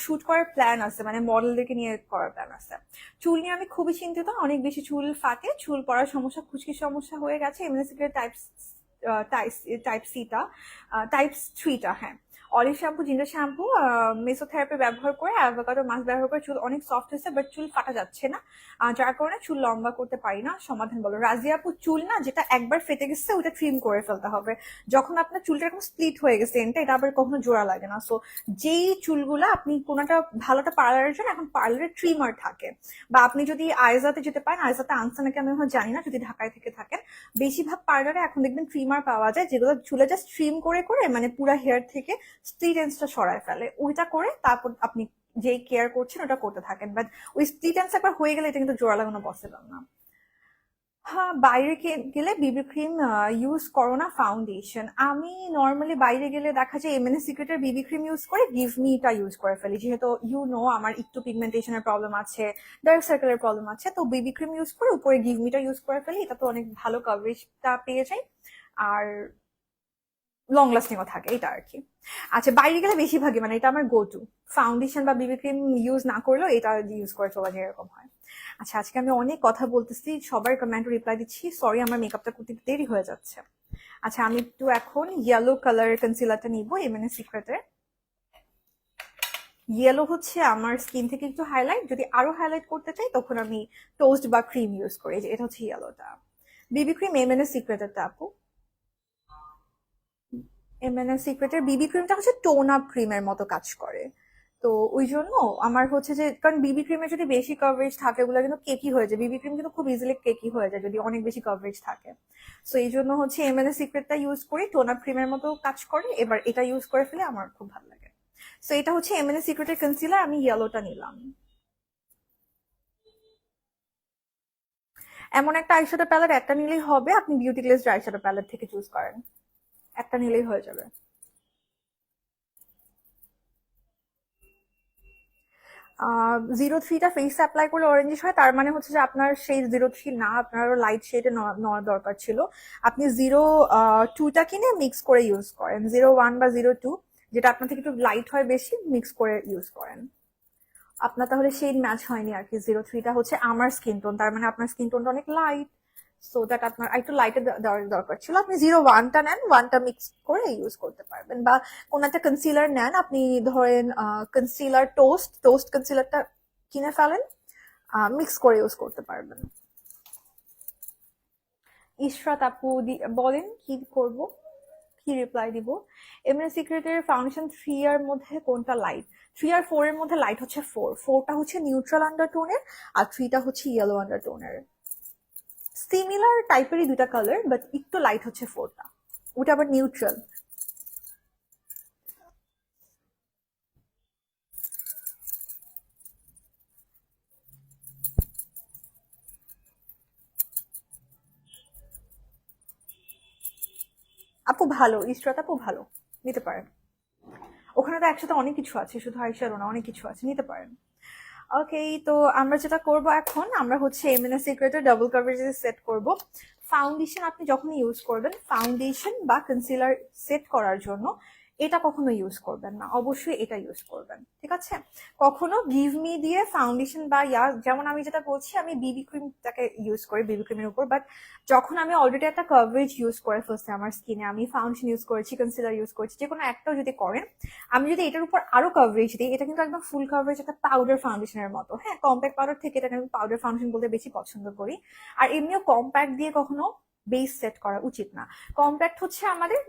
শুট করার প্ল্যান আছে, মানে মডেলদেরকে নিয়ে করার প্ল্যান আছে। চুল নিয়ে আমি খুবই চিন্তিত, অনেক বেশি চুল ফাটে, চুল পড়ার সমস্যা, খুশকির সমস্যা হয়ে গেছে। এমএনসিকের টাইপ টাইপ সিটা, টাইপ থ্রিটা, হ্যাঁ। Olive shampoo, ginger shampoo, mesotherapy ব্যবহার করে, অ্যাভোকাডো মাস্ক ব্যবহার করে চুল অনেক সফট হয়েছে, বাট চুল ফাটা যাচ্ছে না, যার কারণে চুল লম্বা করতে পারি না। সমাধান বলো। রাজিয়া আপু, চুল না যেটা একবার ফেটে গেছে ওটা ট্রিম করে ফেলতে হবে। যখন আপনার চুলটা এরকম স্প্লিট হয়ে গেছে এন্ডটা, এটা আবার কখনো জোড়া লাগে না। সো যেই চুলগুলা আপনি কোনোটা ভালোটা পার্লারের জন্য, এখন পার্লারের ট্রিমার থাকে, বা আপনি যদি আয়জাতে যেতে পারেন, আয়জাতে আনছে নাকি আমি এখন জানি না, যদি ঢাকায় থেকে থাকেন, বেশিরভাগ পার্লারে এখন দেখবেন ট্রিমার পাওয়া যায়, যেগুলো চুলে জাস্ট ট্রিম করে করে মানে পুরো হেয়ার থেকে স্প্লিট এন্ডসটা সরায় ফেলে। ওইটা করে তারপর আপনি যেই কেয়ার করছেন ওটা করতে থাকেন। বাট ওই স্প্লিট এন্ডস একবার হয়ে গেলে এটা কিন্তু জোড়া লাগানো পসিবল না। হ্যাঁ, বাইরে গেলে বিবি ক্রিম ইউজ করো না ফাউন্ডেশন? আমি নর্মালি বাইরে গেলে দেখা যায় এমএনএস সিক্রেটের বিবি ক্রিম ইউজ করে গিভ মিটা ইউজ করে ফেলি, যেহেতু আমার একটু পিগমেন্টেশনের প্রবলেম আছে, ডার্ক সার্কেলের প্রবলেম আছে, তো বিবি ক্রিম ইউজ করে উপরে গিভ মিটা ইউজ করে ফেলি, এটা তো অনেক ভালো কভারেজটা পেয়ে যাই, আর লং লাস্টিংও থাকে, এটা আর কি। আচ্ছা, বাইরে গেলে বেশিরভাগই মানে এটা আমার গো টু, ফাউন্ডেশন বা বিবি ক্রিম ইউজ না করলেও এটা ইউজ করে চলা যায়, এরকম হয়। আচ্ছা, আজকে আমি অনেক কথা বলতেছি, সবার কমেন্ট রিপ্লাই দিচ্ছি, সরি আমার মেকআপটা করতে দেরি হয়ে যাচ্ছে। আচ্ছা, আমি একটু এখন ইয়েলো কালার কনসিলারটা নিব এমএনএস সিক্রেটের। ইয়েলো হচ্ছে আমার স্কিন থেকে একটু হাইলাইট, যদি আরো হাইলাইট করতে চাই তখন আমি টোস্ট বা ক্রিম ইউজ করি। যে এটা হচ্ছে ইয়েলোটা, বিবি ক্রিম এমএনএস সিক্রেটেরটা আপু। এমএনএস সিক্রেটের বিবি ক্রিমটা হচ্ছে টোন আপ ক্রিমের মতো কাজ করে, তো ওই জন্য আমার হচ্ছে যে, কারণ বিবি ক্রিমের যদি বেশি কভারেজ থাকে ওগুলো কিন্তু কেকি হয়ে যায়, বিবি ক্রিম কিন্তু খুব ইজিলি কেকি হয়ে যায় যদি অনেক বেশি কভারেজ থাকে। সো এই জন্য হচ্ছে এমএনএস সিক্রেটটা ইউজ করি, টোন আপ ক্রিমের মতো কাজ করে, এবার এটা ইউজ করে ফেলে আমার খুব ভালো লাগে। সো এটা হচ্ছে এমএনএ সিক্রেটের কনসিলার, আমি ইয়েলোটা নিলাম। এমন একটা আইশ্যাডো প্যালেট একটা নিলেই হবে, আপনি বিউটি গ্লেজড আইশ্যাডো প্যালেট থেকে চুজ করেন, একটা নিলেই হয়ে যাবে। 03টা ফেসে অ্যাপ্লাই করলে অরেঞ্জিশ হয়, তার মানে হচ্ছে যে আপনার সেই 03 না, আপনার আরো লাইট শেডে নেওয়ার দরকার ছিল। আপনি 02টা কিনে মিক্স করে ইউজ করেন, 01 বা 02, যেটা আপনার থেকে একটু লাইট হয় বেশি, মিক্স করে ইউজ করেন। আপনার তাহলে শেড ম্যাচ হয়নি আর কি। 03টা হচ্ছে আমার স্কিন টোন, তার মানে আপনার স্কিন টোনটা অনেক লাইট, সো দ্যাট আপনার একটু লাইটে দেওয়ার দরকার ছিল। আপনি 01টা নেন, 1টা মিক্স করে ইউজ করতে পারবেন, বা কোন একটা কনসিলার নেন, আপনি ধরেন কনসিলার টোস্ট কনসিলারটা কিনে ফেলেন, মিক্স করে ইউজ করতে পারবেন। ইশরাত আপু বলেন কি করব, কি রিপ্লাই দিব? এমএনএ সিক্রেটের ফাউন্ডেশন 3 এর মধ্যে কোনটা লাইট? 3 আর 4 এর মধ্যে লাইট হচ্ছে 4টা হচ্ছে নিউট্রাল আন্ডারটোনের, আর 3টা হচ্ছে ইয়েলো আন্ডারটোনের। সিমিলার টাইপেরই দুটা কালার, বাট একটু লাইট হচ্ছে 4টা, ওটা আবার নিউট্রাল। আপু ভালো, ইশরাত আপু ভালো, নিতে পারেন। ওখানে তো একসাথে অনেক কিছু আছে, শুধু আইশ্যাডো না, অনেক কিছু আছে, নিতে পারেন। ওকে, তো আমরা যেটা করব এখন, আমরা হচ্ছে এমএনএ সিক্রেটের ডাবল কভারেজ সেট করব। ফাউন্ডেশন আপনি যখন ইউজ করবেন, ফাউন্ডেশন বা কনসিলার সেট করার জন্য এটা কখনো ইউজ করবেন না, অবশ্যই এটা ইউজ করবেন, ঠিক আছে? কখনো গিভ মি দিয়ে ফাউন্ডেশন বা যেমন আমি যেটা বলছি, আমি বিবি ক্রিমটাকে ইউজ করি বিবি ক্রিমের উপর, বাট যখন আমি অলরেডি একটা কভারেজ ইউজ করে ফার্স্টে আমার স্কিনে, আমি ফাউন্ডেশন ইউজ করেছি, কনসিলার ইউজ করেছি, যে কোনো একটাও যদি করেন, আমি যদি এটার উপর আরো কভারেজ দিই, এটা কিন্তু একদম ফুল কভারেজ একটা পাউডার ফাউন্ডেশনের মতো। হ্যাঁ, কম্প্যাক্ট পাউডার থেকে এটাকে আমি পাউডার ফাউন্ডেশন বলতে বেশি পছন্দ করি। আর এমনিও কম্প্যাক্ট দিয়ে কখনো বেস সেট করা উচিত না। কম্প্যাক্ট হচ্ছে আমাদের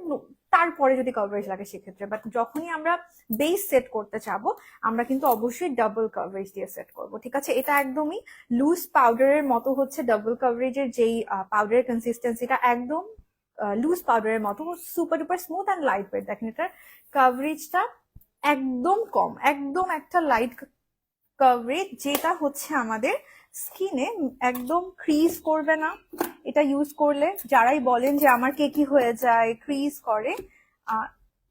তারপরে যদি কভারেজ লাগে সেক্ষেত্রে, বাট যখনই আমরা বেস সেট করতে চাবো, আমরা কিন্তু অবশ্যই ডাবল কভারেজ দিয়ে সেট করব, ঠিক আছে? এটা একদমই লুজ পাউডারের মতো হচ্ছে, ডাবল কভারেজের যেই পাউডারের কনসিস্টেন্সিটা একদম লুজ পাউডারের মতো, super duper smooth and light weight. দেখেন এটার কভারেজটা একদম কম, একদম একটা লাইট কভারেজ, যেটা হচ্ছে আমাদের স্কিনে একদম ক্রিজ করবে না। এটা ইউজ করলে যারাই বলেন যে আমার কেকি হয়ে যায়, ক্রিজ করে,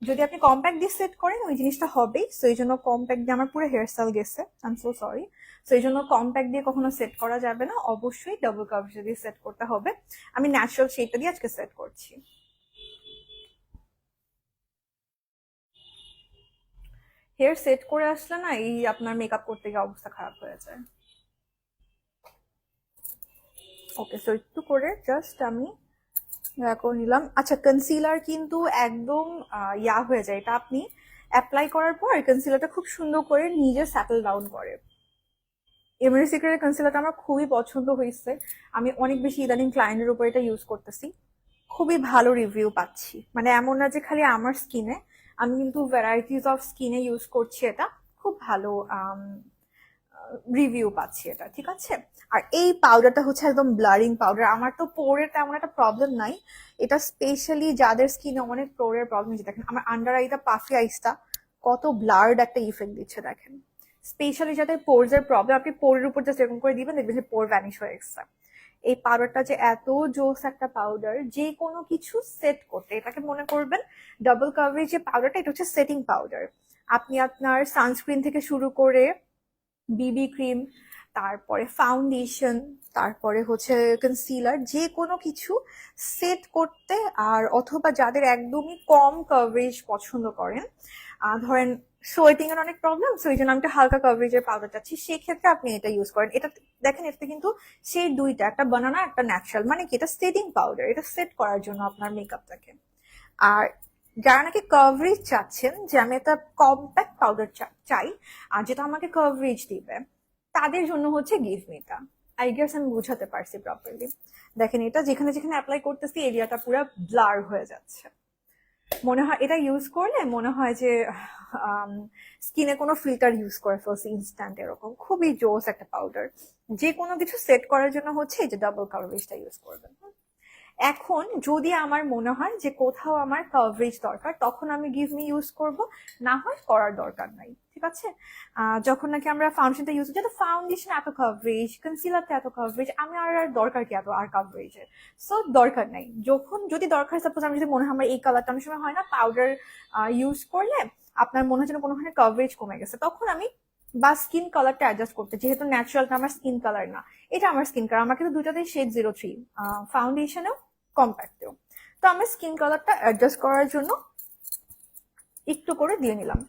যদি আপনি কম্প্যাক্ট দিয়ে সেট করেন ওই জিনিসটা হবেই। সো এই জন্য কম্প্যাক্ট দিয়ে আমার পুরো হেয়ার স্টাইল গেছে, I am so sorry. So এই জন্য কম্প্যাক্ট দিয়ে কখনো সেট করা যাবে না, অবশ্যই ডাবল কভারেজ দিয়ে সেট করতে হবে। আমি ন্যাচারাল শেডটা দিয়ে আজকে সেট করছি। হেয়ার সেট করে আসলে না, এই আপনার মেকআপ করতে গিয়ে অবস্থা খারাপ হয়ে যায়। ওকে, সো একটু করে জাস্ট আমি করে নিলাম। আচ্ছা, কনসিলার কিন্তু একদম হয়ে যায়, এটা আপনি অ্যাপ্লাই করার পর কনসিলারটা খুব সুন্দর করে নিজে সেটেল ডাউন করে। এমএনএ সিক্রেটের কনসিলারটা আমার খুবই পছন্দ হয়েছে, আমি অনেক বেশি ইদানিং ক্লায়েন্টের উপর এটা ইউজ করতেছি, খুবই ভালো রিভিউ পাচ্ছি। মানে এমন না যে খালি আমার স্কিনে, আমি কিন্তু ভ্যারাইটিস অফ স্কিনে ইউজ করছি, এটা খুব ভালো রিভিউ পাচ্ছি এটা, ঠিক আছে? আর এই পাউডারটা হচ্ছে একদম ব্লারিং পাউডার। আমার তো পোরের তেমন একটা প্রবলেম নাই, এটা স্পেশালি যাদের স্কিনে অনেক পোরের প্রবলেম, যে দেখেন আমার আন্ডার আইটা, পাফি আইসটা কত ব্লার্ড একটা ইফেক্ট দিচ্ছে দেখেন। স্পেশালি যাদের পোরস এর প্রবলেম, আপনি পোরের উপর জাস্ট এরকম করে দিবেন, দেখবেন যে পোর ভ্যানিশ হয়ে গেছে। এই পাউডারটা যে এত জোস একটা পাউডার, যে কোনো কিছু সেট করতে, এটাকে মনে করবেন ডাবল কভারেজ যে পাউডারটা, এটা হচ্ছে সেটিং পাউডার। আপনি আপনার সানস্ক্রিন থেকে শুরু করে বিবি ক্রিম, তারপরে ফাউন্ডেশন, তারপরে হচ্ছে কনসিলার, যে কোনো কিছু সেট করতে, আর অথবা যাদের একদমই কম কভারেজ পছন্দ করেন, ধরেন সোয়েটিং এর অনেক প্রবলেম, সো এই জন্য আমি একটা হালকা কভারেজের পাউডার চাচ্ছি, সেক্ষেত্রে আপনি এটা ইউজ করেন। এটা দেখেন, এটাতে কিন্তু সেই দুইটা, একটা বানানা একটা ন্যাচারাল, মানে কি এটা সেটিং পাউডার, এটা সেট করার জন্য আপনার মেকআপটাকে। আর যারা নাকি কভারেজ চাচ্ছেন, যে আমি একটা কম্প্যাক্ট পাউডার চাই আর যেটা আমাকে কভারেজ দিবে, তাদের জন্য হচ্ছে গিভ মিটা। আই গেস আমি বুঝাতে পারছি প্রপারলি। দেখেন এটা যেখানে যেখানে অ্যাপ্লাই করতেছি, এরিয়াটা পুরো ব্লার হয়ে যাচ্ছে। মনে হয় এটা ইউজ করলে মনে হয় যে স্কিনে কোনো ফিল্টার ইউজ করে ফেলছি ইনস্ট্যান্ট, এরকম খুবই জোস একটা পাউডার। যে কোনো কিছু সেট করার জন্য হচ্ছে এই যে ডাবল কভারেজটা ইউজ করবেন। এখন যদি আমার মনে হয় যে কোথাও আমার কভারেজ দরকার, তখন আমি গিভ মি ইউজ করব, না হয় করার দরকার নাই। ঠিক আছে? যখন নাকি আমরা ফাউন্ডেশনটা ইউজ করি, তো ফাউন্ডেশন এত কভারেজ, কনসিলারটা এত কভারেজ, আমি আর দরকার কি এত আর কভারেজের? সো দরকার নাই। যখন যদি দরকার, সাপোজ আমি যদি মনে হয় আমার এই কালারটা, অনেক সময় হয় না পাউডার ইউজ করলে আপনার মনে হয় যেন কোনোখানে কভারেজ কমে গেছে, তখন আমি বা স্কিন কালারটা অ্যাডজাস্ট করতে, যেহেতু ন্যাচারালটা আমার স্কিন কালার না, এটা আমার স্কিন কালার, আমার কিন্তু দুইটাতেই শেড 03, ফাউন্ডেশনেও কম্প্যাক্টেও। তো আমি স্কিন কালারটা অ্যাডজাস্ট করার জন্য একটু করে দিয়ে নিলাম,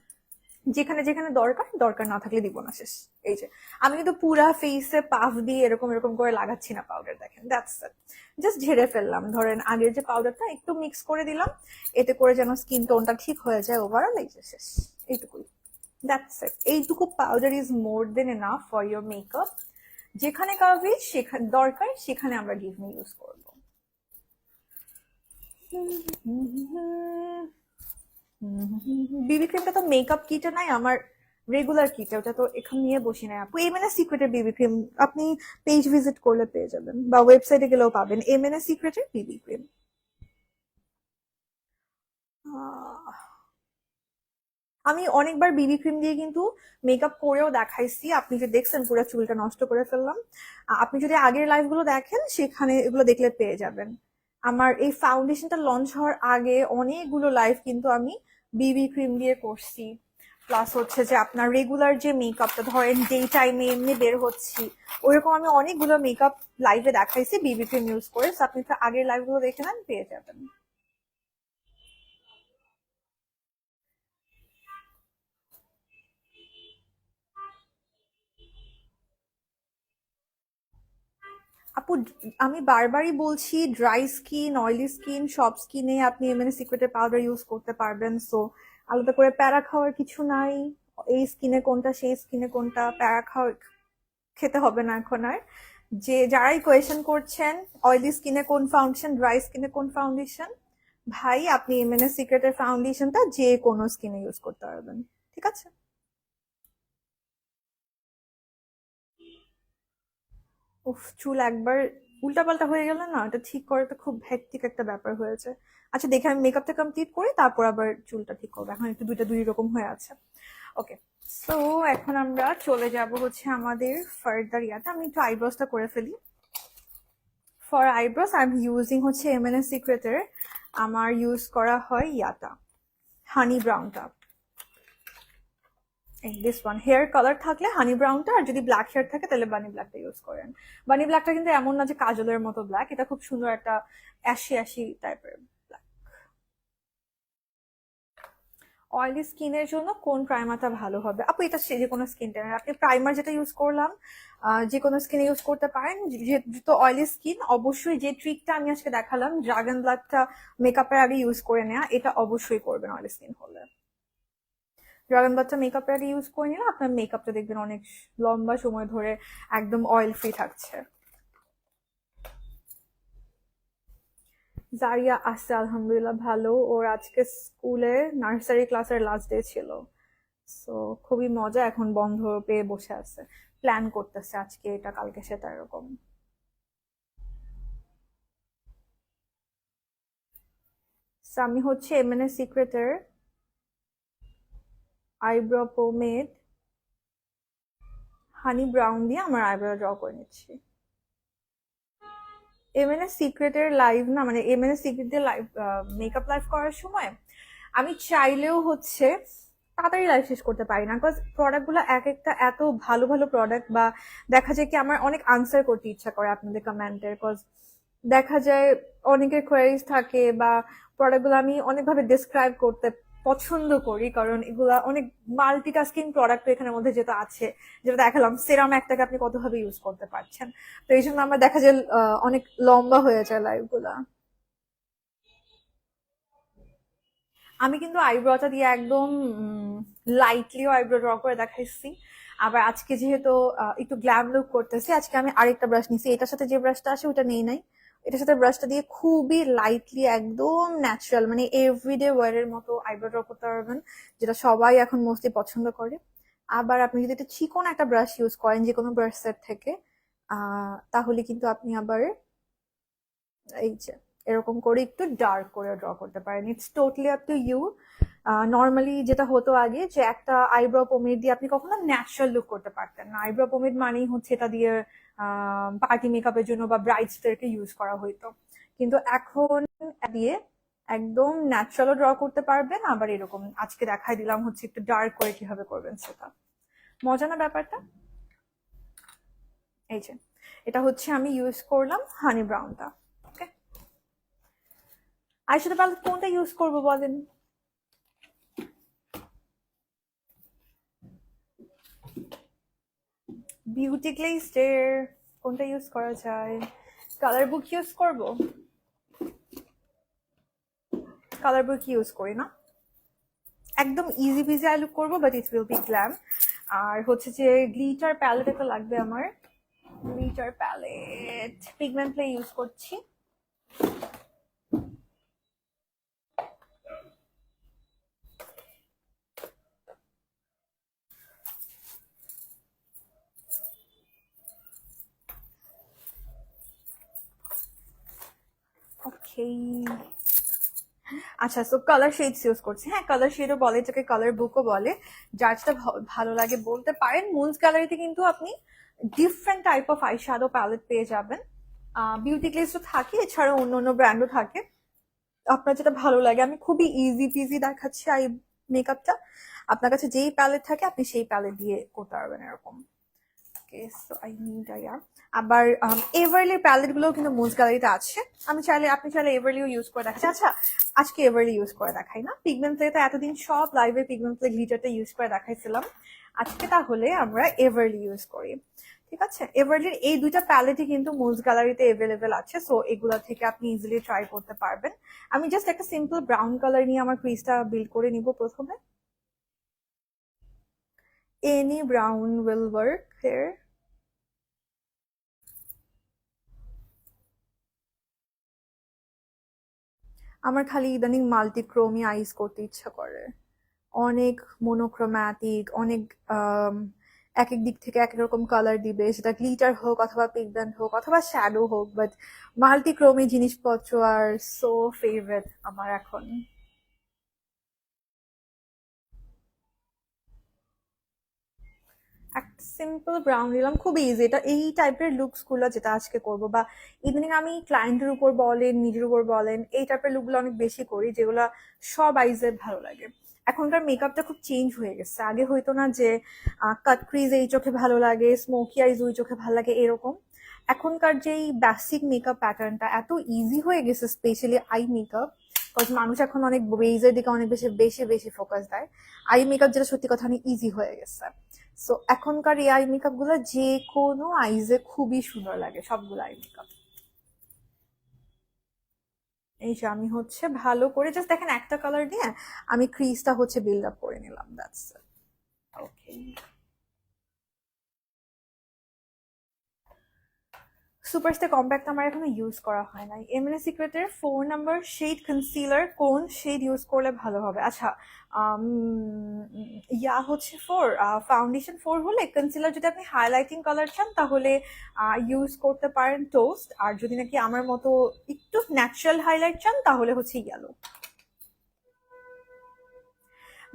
যেখানে যেখানে দরকার, দরকার না থাকলে দিব না, শেষ। এই যে আমি কিন্তু পুরা ফেসে পাফ দিয়ে এরকম এরকম করে লাগাচ্ছি না পাউডার, দেখেন, দ্যাটস ইট। জাস্ট ঝেড়ে ফেললাম, ধরেন আগের যে পাউডারটা একটু মিক্স করে দিলাম, এতে করে যেন স্কিন টোনটা ঠিক হয়ে যায় ওভারঅল। এই যে শেষ, এইটুকুই, দ্যাটস ইট। এইটুকু powder is more than enough for your makeup. যেখানে কভারেজ সেখানে দরকার, সেখানে আমরা গিভ মি ইউজ করব। বিবি ক্রিমটা তো মেকআপ কিটে নাই আমার, রেগুলার কিটে, ওটা তো এখানে নিয়ে বসি নাই আপু। এমএনএস সিক্রেটের বিবি ক্রিম আপনি পেজ ভিজিট করলে পেয়ে যাবেন, বা ওয়েবসাইটে গেলেও পাবেন, এমএনএস সিক্রেটের বিবি ক্রিম। আমি অনেকবার বিবি ক্রিম দিয়ে কিন্তু মেকআপ করেও দেখাইছি, আপনি যে দেখছেন পুরো চুলটা নষ্ট করে ফেললাম, আপনি যদি আগের লাইভ গুলো দেখেন সেখানে এগুলো দেখলে পেয়ে যাবেন। আমার এই ফাউন্ডেশনটা লঞ্চ হওয়ার আগে অনেকগুলো লাইভ কিন্তু আমি বিবি ক্রিম দিয়ে করছি। প্লাস হচ্ছে যে আপনার রেগুলার যে মেকআপটা ধরেন ডে টাইমে এমনি বের হচ্ছি, ওইরকম আমি অনেকগুলো মেকআপ লাইভে দেখাইছি বিবি ক্রিম ইউজ করে। আপনি তো আগের লাইভ গুলো দেখে নেন, পেয়ে যাবেন। আপু, আমি বারবারই বলছি, ড্রাই স্কিন, অয়েলি স্কিন, সব স্কিনে আপনি এমএনএ সিক্রেটের পাউডার ইউজ করতে পারবেন। সো আলাদা করে প্যারা খাওয়ার কিছু নাই, এই স্কিনে কোনটা সেই স্কিনে কোনটা, প্যারা খাওয়া খেতে হবে না এখন আর। যে যারাই কোয়েশন করছেন অয়েলি স্কিনে কোন ফাউন্ডেশন, ড্রাই স্কিনে কোন ফাউন্ডেশন, ভাই আপনি এমএনএ সিক্রেটের ফাউন্ডেশনটা যে কোনো স্কিনে ইউজ করতে পারবেন। ঠিক আছে? উফ, চুল একবার উল্টাপাল্টা হয়ে গেল না, এটা ঠিক করাটা খুব হ্যাকটিক একটা ব্যাপার হয়েছে। আচ্ছা দেখে আমি মেকআপটা কমপ্লিট করি, তারপর আবার চুলটা ঠিক করবো, এখন একটু দুইটা দুই রকম হয়ে আছে। ওকে, সো এখন আমরা চলে যাব হচ্ছে আমাদের ফার্দার ইয়াতে। আমি একটু আইব্রোসটা করে ফেলি। For eyebrows I am using হচ্ছে এমএনএস সিক্রেটের, আমার ইউজ করা হয় ইয়াটা, হানি ব্রাউনটা। দিস ওয়ান, হেয়ার কালার থাকলে হানি ব্রাউনটা, আর যদি ব্ল্যাক হেয়ার থাকে তাহলে বানি ব্ল্যাকটা ইউজ করেন। বানি ব্ল্যাকটা কিন্তু এমন না যে কাজলের মতো ব্ল্যাক, এটা খুব সুন্দর একটা অ্যাশি অ্যাশি টাইপের ব্ল্যাক। অয়েলি স্কিনের জন্য কোন প্রাইমারটা ভালো হবে আপু? এটা যে কোনো স্কিন টাইপের, আপনি প্রাইমার যেটা ইউজ করলাম যে কোনো স্কিনে ইউজ করতে পারেন। যেহেতু অয়েলি স্কিন, অবশ্যই যে ট্রিকটা আমি আজকে দেখালাম, ড্রাগন ব্লাডটা মেকআপের আগে ইউজ করে নেওয়া, এটা অবশ্যই করবেন অয়েলি স্কিন হলে। ড্রাগন বাচ্চা মেকআপের আগে ইউজ করে নিলে আপনার মেকআপটা দেখবেন অনেক লম্বা সময় ধরে একদম অয়েল ফ্রি থাকছে। জারিয়া আছে আলহামদুলিল্লাহ ভালো, ওর আজকে স্কুলে নার্সারি ক্লাসের লাস্ট ডে ছিল। সো খুবই মজা, এখন বন্ধ পেয়ে বসে আছে, প্ল্যান করতেছে আজকে এটা কালকে সেটা এরকম। আমি হচ্ছে এমএনএস সিক্রেটের আইব্রো পোমেড হানি ব্রাউন দিয়ে আমার আইব্রো ড্র করে নিচ্ছি। এমএনএস সিক্রেটের লাইভ না, মানে এমএনএস সিক্রেট দিয়ে লাইভ মেকআপ লাইভ করার সময় আমি চাইলেও হচ্ছে তাড়াতাড়ি লাইভ শেষ করতে পারি না, বিকজ প্রোডাক্টগুলো এক একটা এত ভালো ভালো প্রোডাক্ট, বা দেখা যায় কি আমার অনেক আনসার করতে ইচ্ছা করে আপনাদের কমেন্টের, বিকজ দেখা যায় অনেকের কোয়ারিজ থাকে, বা প্রোডাক্টগুলো আমি অনেকভাবে ডিসক্রাইব করতে পছন্দ করি, কারণ এগুলা অনেক মাল্টিটাস্কিং প্রোডাক্ট এখানের মধ্যে যেটা আছে, যেটা দেখালাম সেরাম একটাকে আপনি কতভাবে ইউজ করতে পারছেন। তো এই জন্য আমার দেখা যায় অনেক লম্বা হয়ে যায় লাইভ গুলা। আমি কিন্তু আইব্রোটা দিয়ে একদম লাইটলিও আইব্রো ড্র করে দেখাইছি। আবার আজকে যেহেতু একটু গ্ল্যাম লুক করতেছি, আজকে আমি আরেকটা ব্রাশ নিছি, এটার সাথে যে ব্রাশটা আসে ওটা নেই নাই, এটার সাথে ব্রাশটা দিয়ে খুবই লাইটলি একদম ন্যাচারাল, মানে এভরিডে ওয়ারের মতো আইব্রো ড্র করতে পারবেন, যেটা সবাই এখন মোস্টলি পছন্দ করে। আবার আপনি যদি একটা চিকন একটা ব্রাশ ইউজ করেন যে কোনো ব্রাশ সেট থেকে, তাহলে কিন্তু আপনি আবার এই যে এরকম করে একটু ডার্ক করে ড্র করতে পারেন। It's totally up to you. Normally যেটা হতো আগে যে একটা আইব্রো পোমেড দিয়ে আপনি কখনো ন্যাচারাল লুক করতে পারতেন না। আইব্রো পোমেড মানেই হচ্ছে এটা দিয়ে পার্টি মেকআপের জন্য বা ব্রাইডসদেরকে ইউজ করা হইতো, কিন্তু এখন দিয়ে একদম ন্যাচারালও ড্র করতে পারবেন, আবার এরকম আজকে দেখাই দিলাম হচ্ছে একটু ডার্ক করে কিভাবে করবেন সেটা। মজা না ব্যাপারটা? এই যে এটা হচ্ছে আমি ইউজ করলাম হানি ব্রাউনটা। ওকে, আইশ্যাডো প্যালেট কোনটা ইউজ করবো বলেন? বিউটি গ্লেজের কোনটা ইউজ করা যায়? কালার বুক ইউজ করব? কালার বুক ইউজ করি না, একদম ইজি পিজি আই লুক করবো, but it will be glam. আর হচ্ছে যে গ্লিটার প্যালেট একটা লাগবে আমার। Glitter palette pigment play use করছি। ওকে, আচ্ছা, সো কালার শেডস ইউজ করছি। হ্যাঁ, কালার শেডও বলে, এটাকে কালার বুকও বলে, যার যেটা ভালো লাগে বলতে পারেন। মুনস গ্যালারিতে কিন্তু আপনি different type of eye shadow palette পেয়ে যাবেন। বিউটি গ্লেজ তো থাকে, এছাড়াও অন্য অন্য ব্র্যান্ডও থাকে, আপনার যেটা ভালো লাগে। আমি খুবই ইজি পিজি দেখাচ্ছি আই মেকআপটা, আপনার কাছে যেই প্যালেট থাকে আপনি সেই প্যালেট দিয়ে করতে পারবেন এরকম। ওকে, সো আই নিড আবার এভারলি প্যালেট গুলো কিন্তু মুনস গ্যালারিতে আছে। আপনি চাইলে এভারলিও ইউজ করে দেখাচ্ছি। আচ্ছা, আজকে এভারলি ইউজ করে দেখাই না, পিগমেন্ট প্লেতে এতদিন সব লাইভে পিগমেন্ট প্লে গ্লিটারটা ইউজ করে দেখাইছিলাম, আজকে তাহলে আমরা এভারলি ইউজ করি। ঠিক আছে, এভারলির এই দুইটা প্যালেটই কিন্তু মুনস গ্যালারিতে এভেলেবেল আছে, সো এগুলা থেকে আপনি ইজিলি ট্রাই করতে পারবেন। আমি জাস্ট একটা সিম্পল ব্রাউন কালার নিয়ে আমার ক্রিজটা বিল্ড করে নিব প্রথমে। Any brown will work here. আমার খালি ইদানিং মাল্টিক্রোমি আইস করতে ইচ্ছা করে, অনেক মোনোক্রোম্যাটিক, অনেক এক এক দিক থেকে এক এক রকম কালার দিবে, সেটা গ্লিটার হোক অথবা পিগমেন্ট হোক অথবা শ্যাডো হোক, বাট মাল্টিক্রোমি জিনিসপত্র আর সো ফেভারিট আমার এখন। একটা সিম্পল ব্রাউন নিলাম, খুব ইজি। এটা এই টাইপের লুকস গুলো যেটা আজকে করব, বা ইদানিং আমি ক্লায়েন্টের উপর বলেন নিজের উপর বলেন এই টাইপের লুকগুলো অনেক বেশি করি, যেগুলো সব আইজে ভালো লাগে। এখনকার মেকআপটা খুব চেঞ্জ হয়ে গেছে, আগে হয়তো না যে কাট ক্রিজ এই চোখে ভালো লাগে, স্মোকি আইজ ওই চোখে ভালো লাগে এরকম। এখনকার যেই বেসিক মেকআপ প্যাটার্নটা এত ইজি হয়ে গেছে, স্পেশালি আই মেকআপ, বিকজ মানুষ এখন অনেক বেজের দিকে অনেক বেশি বেশি বেশি ফোকাস দেয়। আই মেকআপ যেটা সত্যি কথা অনেক ইজি হয়ে গেছে। সো এখনকার এই আই মেকআপ গুলো যে কোনো আইজে খুবই সুন্দর লাগে, সবগুলো আই মেকআপ। এই যে আমি হচ্ছে ভালো করে জাস্ট দেখেন একটা কালার দিয়ে আমি ক্রিজটা হচ্ছে বিল্ড আপ করে নিলাম, দ্যাটস ওকে। সুপারস্টার কম্প্যাক্ট আমার এখনো ইউজ করা হয় নাই। এমএনএ সিক্রেটের 4 নাম্বার শেড কনসিলার কোন শেড ইউজ করলে ভালো হবে? আচ্ছা, ইয়া হচ্ছে 4, ফাউন্ডেশন 4 হলে, কনসিলার যদি আপনি হাইলাইটিং কালার চান তাহলে ইউজ করতে পারেন টোস্ট, আর যদি নাকি আমার মতো একটু ন্যাচারাল হাইলাইট চান তাহলে হচ্ছে ইয়েলো।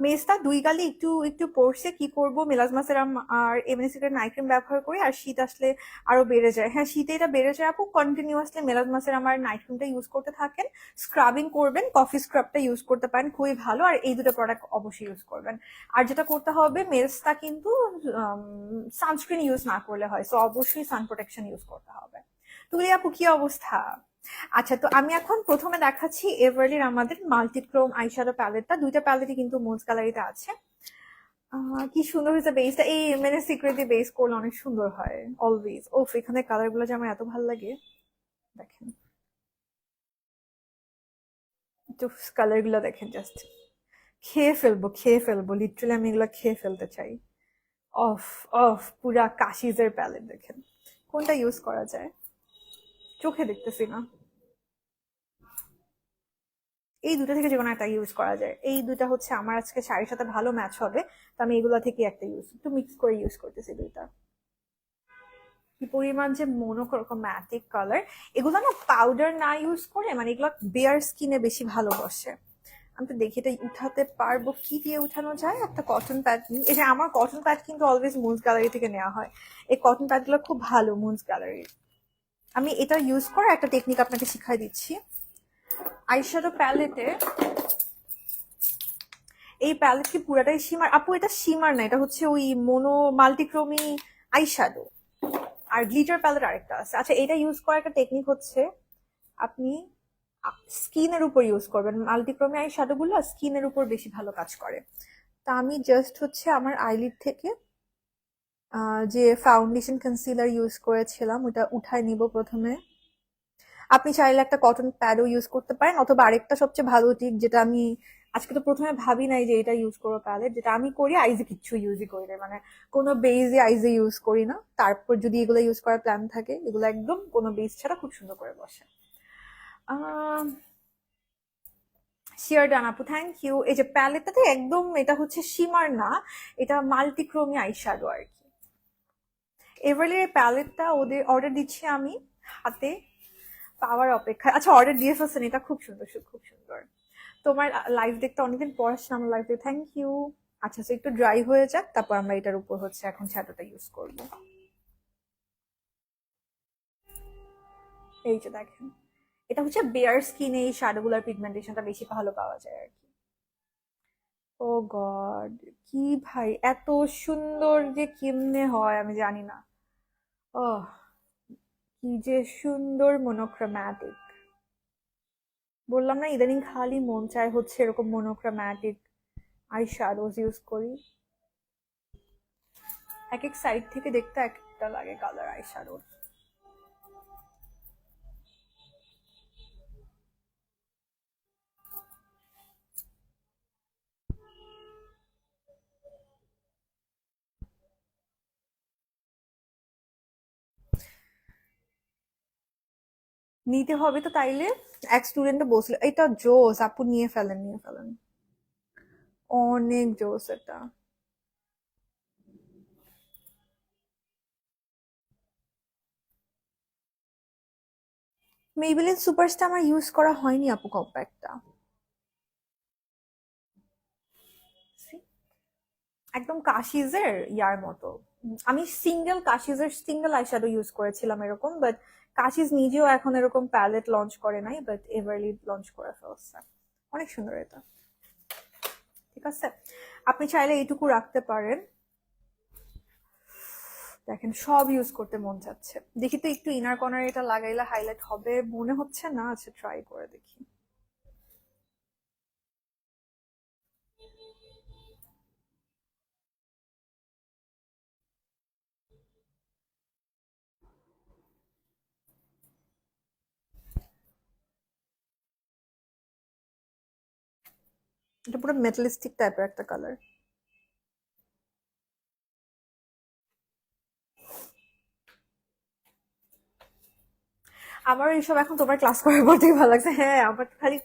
মেজটা 2 গালে একটু একটু পড়ছে, কি করব, মেলাজমা সেরাম আর এমএনএ সিক্রেট নাইট ক্রিম ব্যবহার করি, আর শীত আসলে আরো বেড়ে যায়। হ্যাঁ, শীতে এটা বেড়ে যায় আপু, কন্টিনিউয়াসলি মেলাজমা সেরাম আর নাইট ক্রিমটা ইউজ করতে থাকেন। স্ক্রাবিং করবেন, কফি স্ক্রাবটা ইউজ করতে পারেন, খুবই ভালো, আর এই দুটো প্রোডাক্ট অবশ্যই ইউজ করবেন। আর যেটা করতে হবে, মেজটা কিন্তু সানস্ক্রিন ইউজ না করলে হয়, সো অবশ্যই সান প্রোটেকশন ইউজ করতে হবে। তুলি আপু কি অবস্থা? আচ্ছা, তো আমি এখন প্রথমে দেখাচ্ছি এভারলির আমাদের মাল্টিক্রোম আইশ্যাডো প্যালেটটা। দুইটা প্যালেটই কিন্তু মুনস গ্যালারিতে আছে। কি সুন্দর হয়েছে বেসটা, এই মানে সিক্রেট দিয়ে বেস করলে অনেক সুন্দর হয় অলওয়েজ। ওফ, এখানে কালার গুলো যে আমার এত ভালো লাগে, দেখেন একটু কালার গুলো দেখেন, জাস্ট খেয়ে ফেলবো লিটারালি, আমি এগুলো খেয়ে ফেলতে চাই। অফ অফ, পুরা কাশিজের প্যালেট দেখেন, কোনটা ইউজ করা যায় চোখে দেখতেছি না। এই দুটো থেকে যে কোনো একটা ইউজ করা যায়, এই দুটা হচ্ছে আমার আজকে শাড়ির সাথে ভালো ম্যাচ হবে, তো আমি এগুলা থেকে একটা একটু মিক্স করে ইউজ করতেছি দুইটা। কি পরিমাণ যে মোনোক্রোম্যাটিক কালার। এগুলো না পাউডার না ইউজ করে, মানে এগুলো বেয়ার স্কিনে বেশি ভালোবাসে। আমি তো দেখি এটা উঠাতে পারবো, কি দিয়ে উঠানো যায়। একটা কটন প্যাড নিই। এই যে আমার কটন প্যাড কিন্তু অলওয়েজ মুনস গ্যালারি থেকে নেওয়া হয়। এই কটন প্যাড গুলো খুব ভালো মুনস গ্যালারির। আমি এটা ইউজ করে একটা টেকনিক আপনাকে শিখাই দিচ্ছি। আইশ্যাডো প্যালেটে, এই প্যালেট কি পুরাটাই শিমার? আপু এটা শিমার না, এটা হচ্ছে ওই মাল্টিক্রোমি আইশ্যাডো। আর গ্লিটার প্যালেট আরেকটা আছে। আচ্ছা, এটা ইউজ করার একটা টেকনিক হচ্ছে, আপনি স্কিনের উপর ইউজ করবেন। মাল্টিক্রোমি আই শ্যাডো গুলো স্কিনের উপর বেশি ভালো কাজ করে। তা আমি জাস্ট হচ্ছে আমার আইলিড থেকে যে ফাউন্ডেশন কনসিলার ইউজ করেছিলাম ওটা উঠায় নিব প্রথমে। আপনি চাইলে একটা কটন প্যাডও ইউজ করতে পারেন, অথবা আরেকটা সবচেয়ে ভালো টিপ, যেটা আমি আজকে তো প্রথমে ভাবি নাই যে এটা ইউজ করবো প্যালেট, যেটা আমি করি আইজে কিচ্ছু ইউজই করি না, মানে কোনো বেজে আইজে ইউজ করি না। তারপর যদি এগুলো ইউজ করার প্ল্যান থাকে, এগুলো একদম কোনো বেস ছাড়া খুব সুন্দর করে বসে। শিয়ার ডান আপু, থ্যাংক ইউ। এই যে প্যালেটটাতে একদম, এটা হচ্ছে শিমার না, এটা মাল্টিক্রোমি আইশ্যাডো আর কি। এভারলি এই প্যালেটটা ওদের অর্ডার দিচ্ছি আমি, হাতে পাওয়ার অপেক্ষা। আচ্ছা, অর্ডার দিয়ে ফেলছেন, এটা খুব সুন্দর, খুব সুন্দর। তোমার লাইভ দেখতে অনেকদিন পর আসলাম আমার লাইভ দেখতে, থ্যাংক ইউ। আচ্ছা, একটু ড্রাই হয়ে যাক, তারপর আমরা এটার উপর হচ্ছে এখন শ্যাডোটা ইউজ করব। এই যে দেখেন, এটা হচ্ছে বেয়ার স্কিনে এই শ্যাডোগুলার পিগমেন্টেশনটা বেশি ভালো পাওয়া যায় আর কি। ও গড, কি ভাই, এত সুন্দর যে কেমনে হয় আমি জানি না। ওহ, কি যে সুন্দর মনোক্রোম্যাটিক। বললাম না, ইদানিং খালি মন চায় হচ্ছে এরকম মনোক্রোম্যাটিক আই শ্যাডোজ ইউজ করি। এক এক সাইড থেকে দেখতে এক একটা লাগে কালার আই শ্যাডোর। নিতে হবে তো তাইলে। এক স্টুডেন্ট বসলো, এটা জোস আপু, নিয়ে ফেলেন, নিয়ে ফেলেন, অনেক জোস এটা। মেইবেলিন সুপারস্টার আমার ইউজ করা হয়নি আপু, কম্প্যাক্টটা। একদম কাশিজের ইয়ার মতো। আমি কাশিজের সিঙ্গেল আইশ্যাডো ইউজ করেছিলাম এরকম, বাট কাশিজ নিজেও এখন এরকম প্যালেট লঞ্চ করে নাই, বাট এভারলি লঞ্চ করে ফেলছে। অনেক সুন্দর এটা। ঠিক আছে, আপনি চাইলে এইটুকু রাখতে পারেন। দেখেন, সব ইউজ করতে মন চাচ্ছে। দেখি তো একটু ইনার কর্নার এটা লাগাইলে হাইলাইট হবে মনে হচ্ছে না। আচ্ছা, ট্রাই করে দেখি। এটা পুরো মেটালিস্টিক টাইপের একটা কালার। আমার এইসব এখন তোমার ক্লাস করার পর থেকে ভালো লাগছে। হ্যাঁ, আমার খালি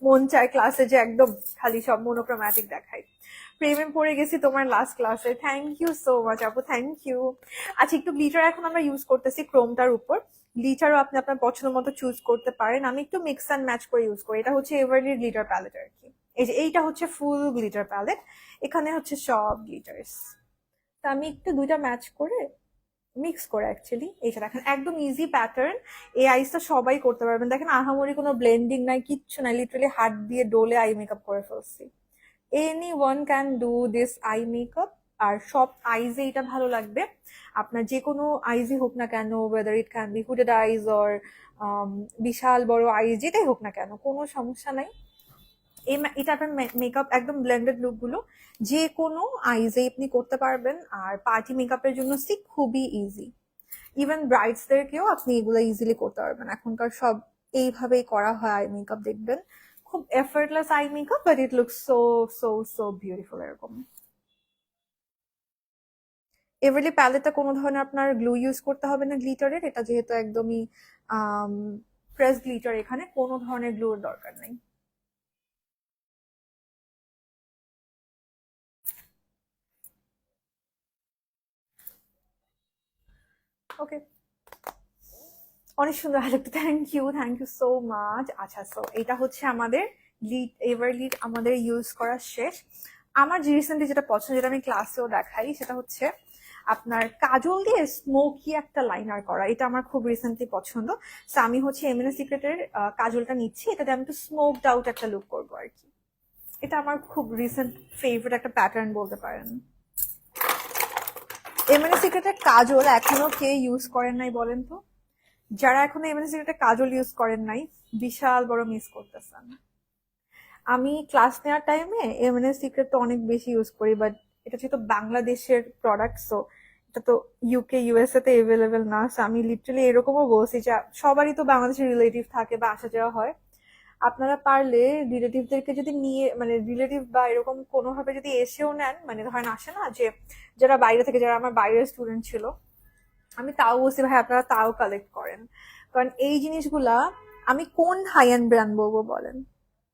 মন চায় ক্লাসে যে একদম খালি সব মোনোক্রোম্যাটিক দেখাই। প্রেমে পড়ে গেছি তোমার লাস্ট ক্লাসে। থ্যাংক ইউ সো মাচ আপু, থ্যাংক ইউ। আচ্ছা, একটু গ্লিটার এখন আমরা ইউজ করতেছি ক্রোমটার উপর। গ্লিটারও আপনি আপনার পছন্দ মতো চুজ করতে পারেন। আমি একটু মিক্স অ্যান্ড ম্যাচ করে ইউজ করি। এটা হচ্ছে এভারলি গ্লিটার প্যালেট আর কি। এই যে এইটা হচ্ছে ফুল গ্লিটার প্যালেট, এখানে হচ্ছে সব গ্লিটার্স। তা আমি একটু দুইটা ম্যাচ করে, মিক্স করে অ্যাকচুয়ালি। এইটা দেখেন, একদম ইজি প্যাটার্ন। এই আইসটা সবাই করতে পারবেন। দেখেন, আহামরি কোনো ব্লেন্ডিং নাই, কিচ্ছু নাই, লিটারালি হাত দিয়ে ডোলে আই মেকআপ করে ফেলছি। Any one can do this eye makeup. আর সব আইজে এটা ভালো লাগবে। আপনার যে কোনো আইজই হোক না কেন, whether it can be hooded eyes or বিশাল বড় আইজ, যেটাই হোক না কেন, কোনো সমস্যা নাই। এটা আপনার মেকআপ একদম ব্লেন্ডেড লুক গুলো যে কোনো আইজে আপনি করতে পারবেন। আর পার্টি মেকআপের জন্য খুবই ইজি। ইভেন ব্রাইডসদেরকেও আপনি এগুলো ইজিলি করতে পারবেন। এখনকার সব এইভাবেই করা হয় আই মেকআপ, দেখবেন খুব effortless eye makeup, but it looks so so so beautiful এরকম। এভারলি প্যালেটটা কোনো ধরনের আপনার গ্লু ইউজ করতে হবে না গ্লিটারের, এটা যেহেতু একদমই প্রেস গ্লিটার, এখানে কোনো ধরনের গ্লুর দরকার নেই। ওকে, অনেক সুন্দর আরেকটু, থ্যাংক ইউ সো মাচ। আচ্ছা, সো এটা হচ্ছে আমাদের লিড, এভার লিড আমাদের ইউজ করা শেষ। আমার যে রিসেন্টলি যেটা পছন্দ, যেটা আমি ক্লাসেও দেখাই, সেটা হচ্ছে আপনার কাজল দিয়ে স্মোকি একটা লাইনার করা। এটা আমার খুব রিসেন্টলি পছন্দ। সো আমি হচ্ছে এমএনএস সিক্রেটের কাজলটা নিচ্ছি, এটাতে আমি একটু স্মোকড আউট একটা লুক করবো আর কি। এটা আমার খুব রিসেন্ট ফেভারিট একটা প্যাটার্ন বলতে পারেন। এমএনএস সিক্রেটের কাজল এখনো কে ইউজ করেন নাই বলেন তো? যারা এখনো এমএনএস সিক্রেটের কাজল ইউজ করেন নাই, বিশাল বড় মিস করতেছেন। আমি ক্লাস নেওয়ার টাইমে এমএনএস সিক্রেট তো অনেক বেশি ইউজ করি, বাট এটা যেহেতু বাংলাদেশের প্রোডাক্ট, সো এটা তো ইউকে ইউএসএ তে এভেলেবেল না। সো আমি লিটারালি এরকমও বলছি যে সবারই তো বাংলাদেশের রিলেটিভ থাকে বা আসা যাওয়া হয়, আপনারা পারলে রিলেটিভদেরকে যদি নিয়ে, মানে রিলেটিভ বা এরকম কোনোভাবে যদি এসেও নেন, মানে ধরেন আসে না যে যারা বাইরে থেকে, যারা আমার বাইরের স্টুডেন্ট ছিল, আমি তাও বলছি ভাই আপনারা তাও কালেক্ট করেন। কারণ এই জিনিসগুলা আমি কোন হাই এন্ড ব্র্যান্ড বলবো বলেন?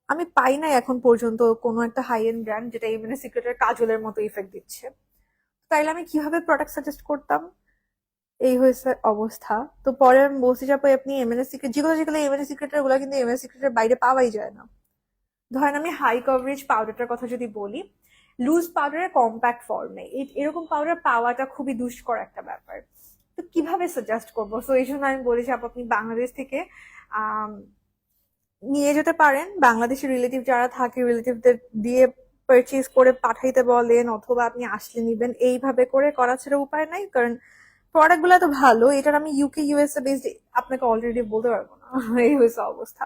আমি পাই নাই এখন পর্যন্ত কোনো একটা হাই এন্ড ব্র্যান্ড যেটা মানে সিক্রেটের কাজলের মতো ইফেক্ট দিচ্ছে। তাইলে আমি কিভাবে প্রোডাক্ট সাজেস্ট করতাম? এই হয়েছে অবস্থা। তো পরে আমি বলছি যে আপনি এমএনএস সিক্রেট, যেগুলো যেগুলো এমএনএস সিক্রেটের, ওগুলো কিন্তু এমএনএস সিক্রেটের বাইরে পাওয়াই যায় না। ধরেন আমি হাই কভারেজ পাউডারটার কথা যদি বলি, লুজ পাউডারের কম্প্যাক্ট ফর্মে এরকম পাউডার পাওয়াটা খুবই দুষ্কর একটা ব্যাপার। তো কিভাবে সাজেস্ট করবো? সো এই জন্য আমি বলি যে আপনি বাংলাদেশ থেকে আম, নিয়ে যেতে পারেন। বাংলাদেশের রিলেটিভ যারা থাকে, রিলেটিভদের দিয়ে পারচেজ করে পাঠাইতে বলেন, অথবা আপনি আসলে নিবেন, এইভাবে করে করা ছাড়া উপায় নাই। কারণ প্রোডাক্ট গুলো তো ভালো, এটার আমি ইউকে ইউএসএ বেসড আপনাকে অলরেডি বলতে পারবো না। এই হয়েছে অবস্থা।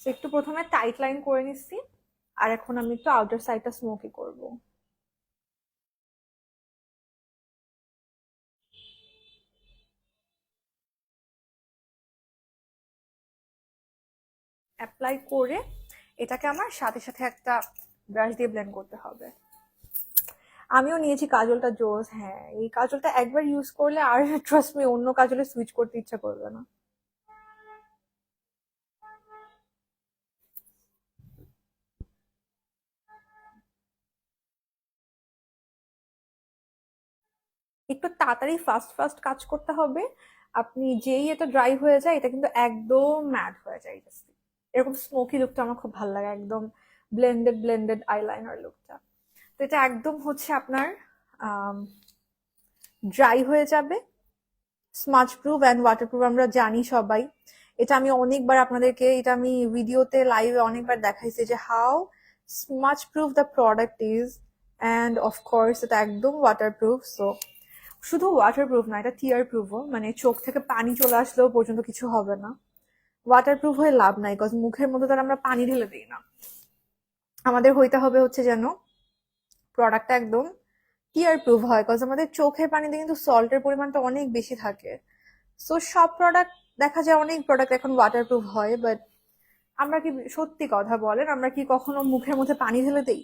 সো একটু প্রথমে টাইট লাইন করে নিচ্ছি, আর এখন আমি একটু আউটার সাইডটা স্মোকি করব। অ্যাপ্লাই করে এটাকে আমার সাথে সাথে একটা ব্রাশ দিয়ে ব্লেন্ড করতে হবে। আমিও নিয়েছি কাজলটা জোস। হ্যাঁ, এই কাজলটা একবার ইউজ করলে আর ট্রাস্ট মি অন্য কাজলে সুইচ করতে ইচ্ছা করবে না। একটু তাড়াতাড়ি ফাস্ট ফাস্ট কাজ করতে হবে। আপনি যেই এটা ড্রাই হয়ে যায়, এটা কিন্তু একদম ম্যাট হয়ে যায়। এরকম স্মোকি লুকটা আমার খুব ভালো লাগে, একদম ব্লেন্ডেড ব্লেন্ডেড আইলাইনার লুকটা। তো এটা একদম হচ্ছে আপনার ড্রাই হয়ে যাবে। স্মাচ প্রুফ অ্যান্ড ওয়াটারপ্রুফ আমরা জানি সবাই। এটা আমি অনেকবার আপনাদেরকে, এটা আমি ভিডিওতে লাইভে অনেকবার দেখাইছি যে how smudge proof the product is. And of course এটা একদম ওয়াটারপ্রুফ। সো শুধু ওয়াটারপ্রুফ না, এটা টিয়ার প্রুফও, মানে চোখ থেকে পানি চলে আসলেও পর্যন্ত কিছু হবে না। ওয়াটারপ্রুফ হয়ে লাভ নাই, বিকজ মুখের মধ্যে তার আমরা পানি ঢেলে দিই না। আমাদের হইতে হবে হচ্ছে যেন প্রোডাক্টটা একদম টিয়ার প্রুফ হয়, বিকজ আমাদের চোখের পানিতে কিন্তু সল্টের পরিমাণটা অনেক বেশি থাকে। সো সব প্রোডাক্ট, দেখা যায় অনেক প্রোডাক্ট এখন ওয়াটারপ্রুফ হয়, বাট আমরা কি, সত্যি কথা বলেন, আমরা কি কখনো মুখের মধ্যে পানি ঢেলে দেই?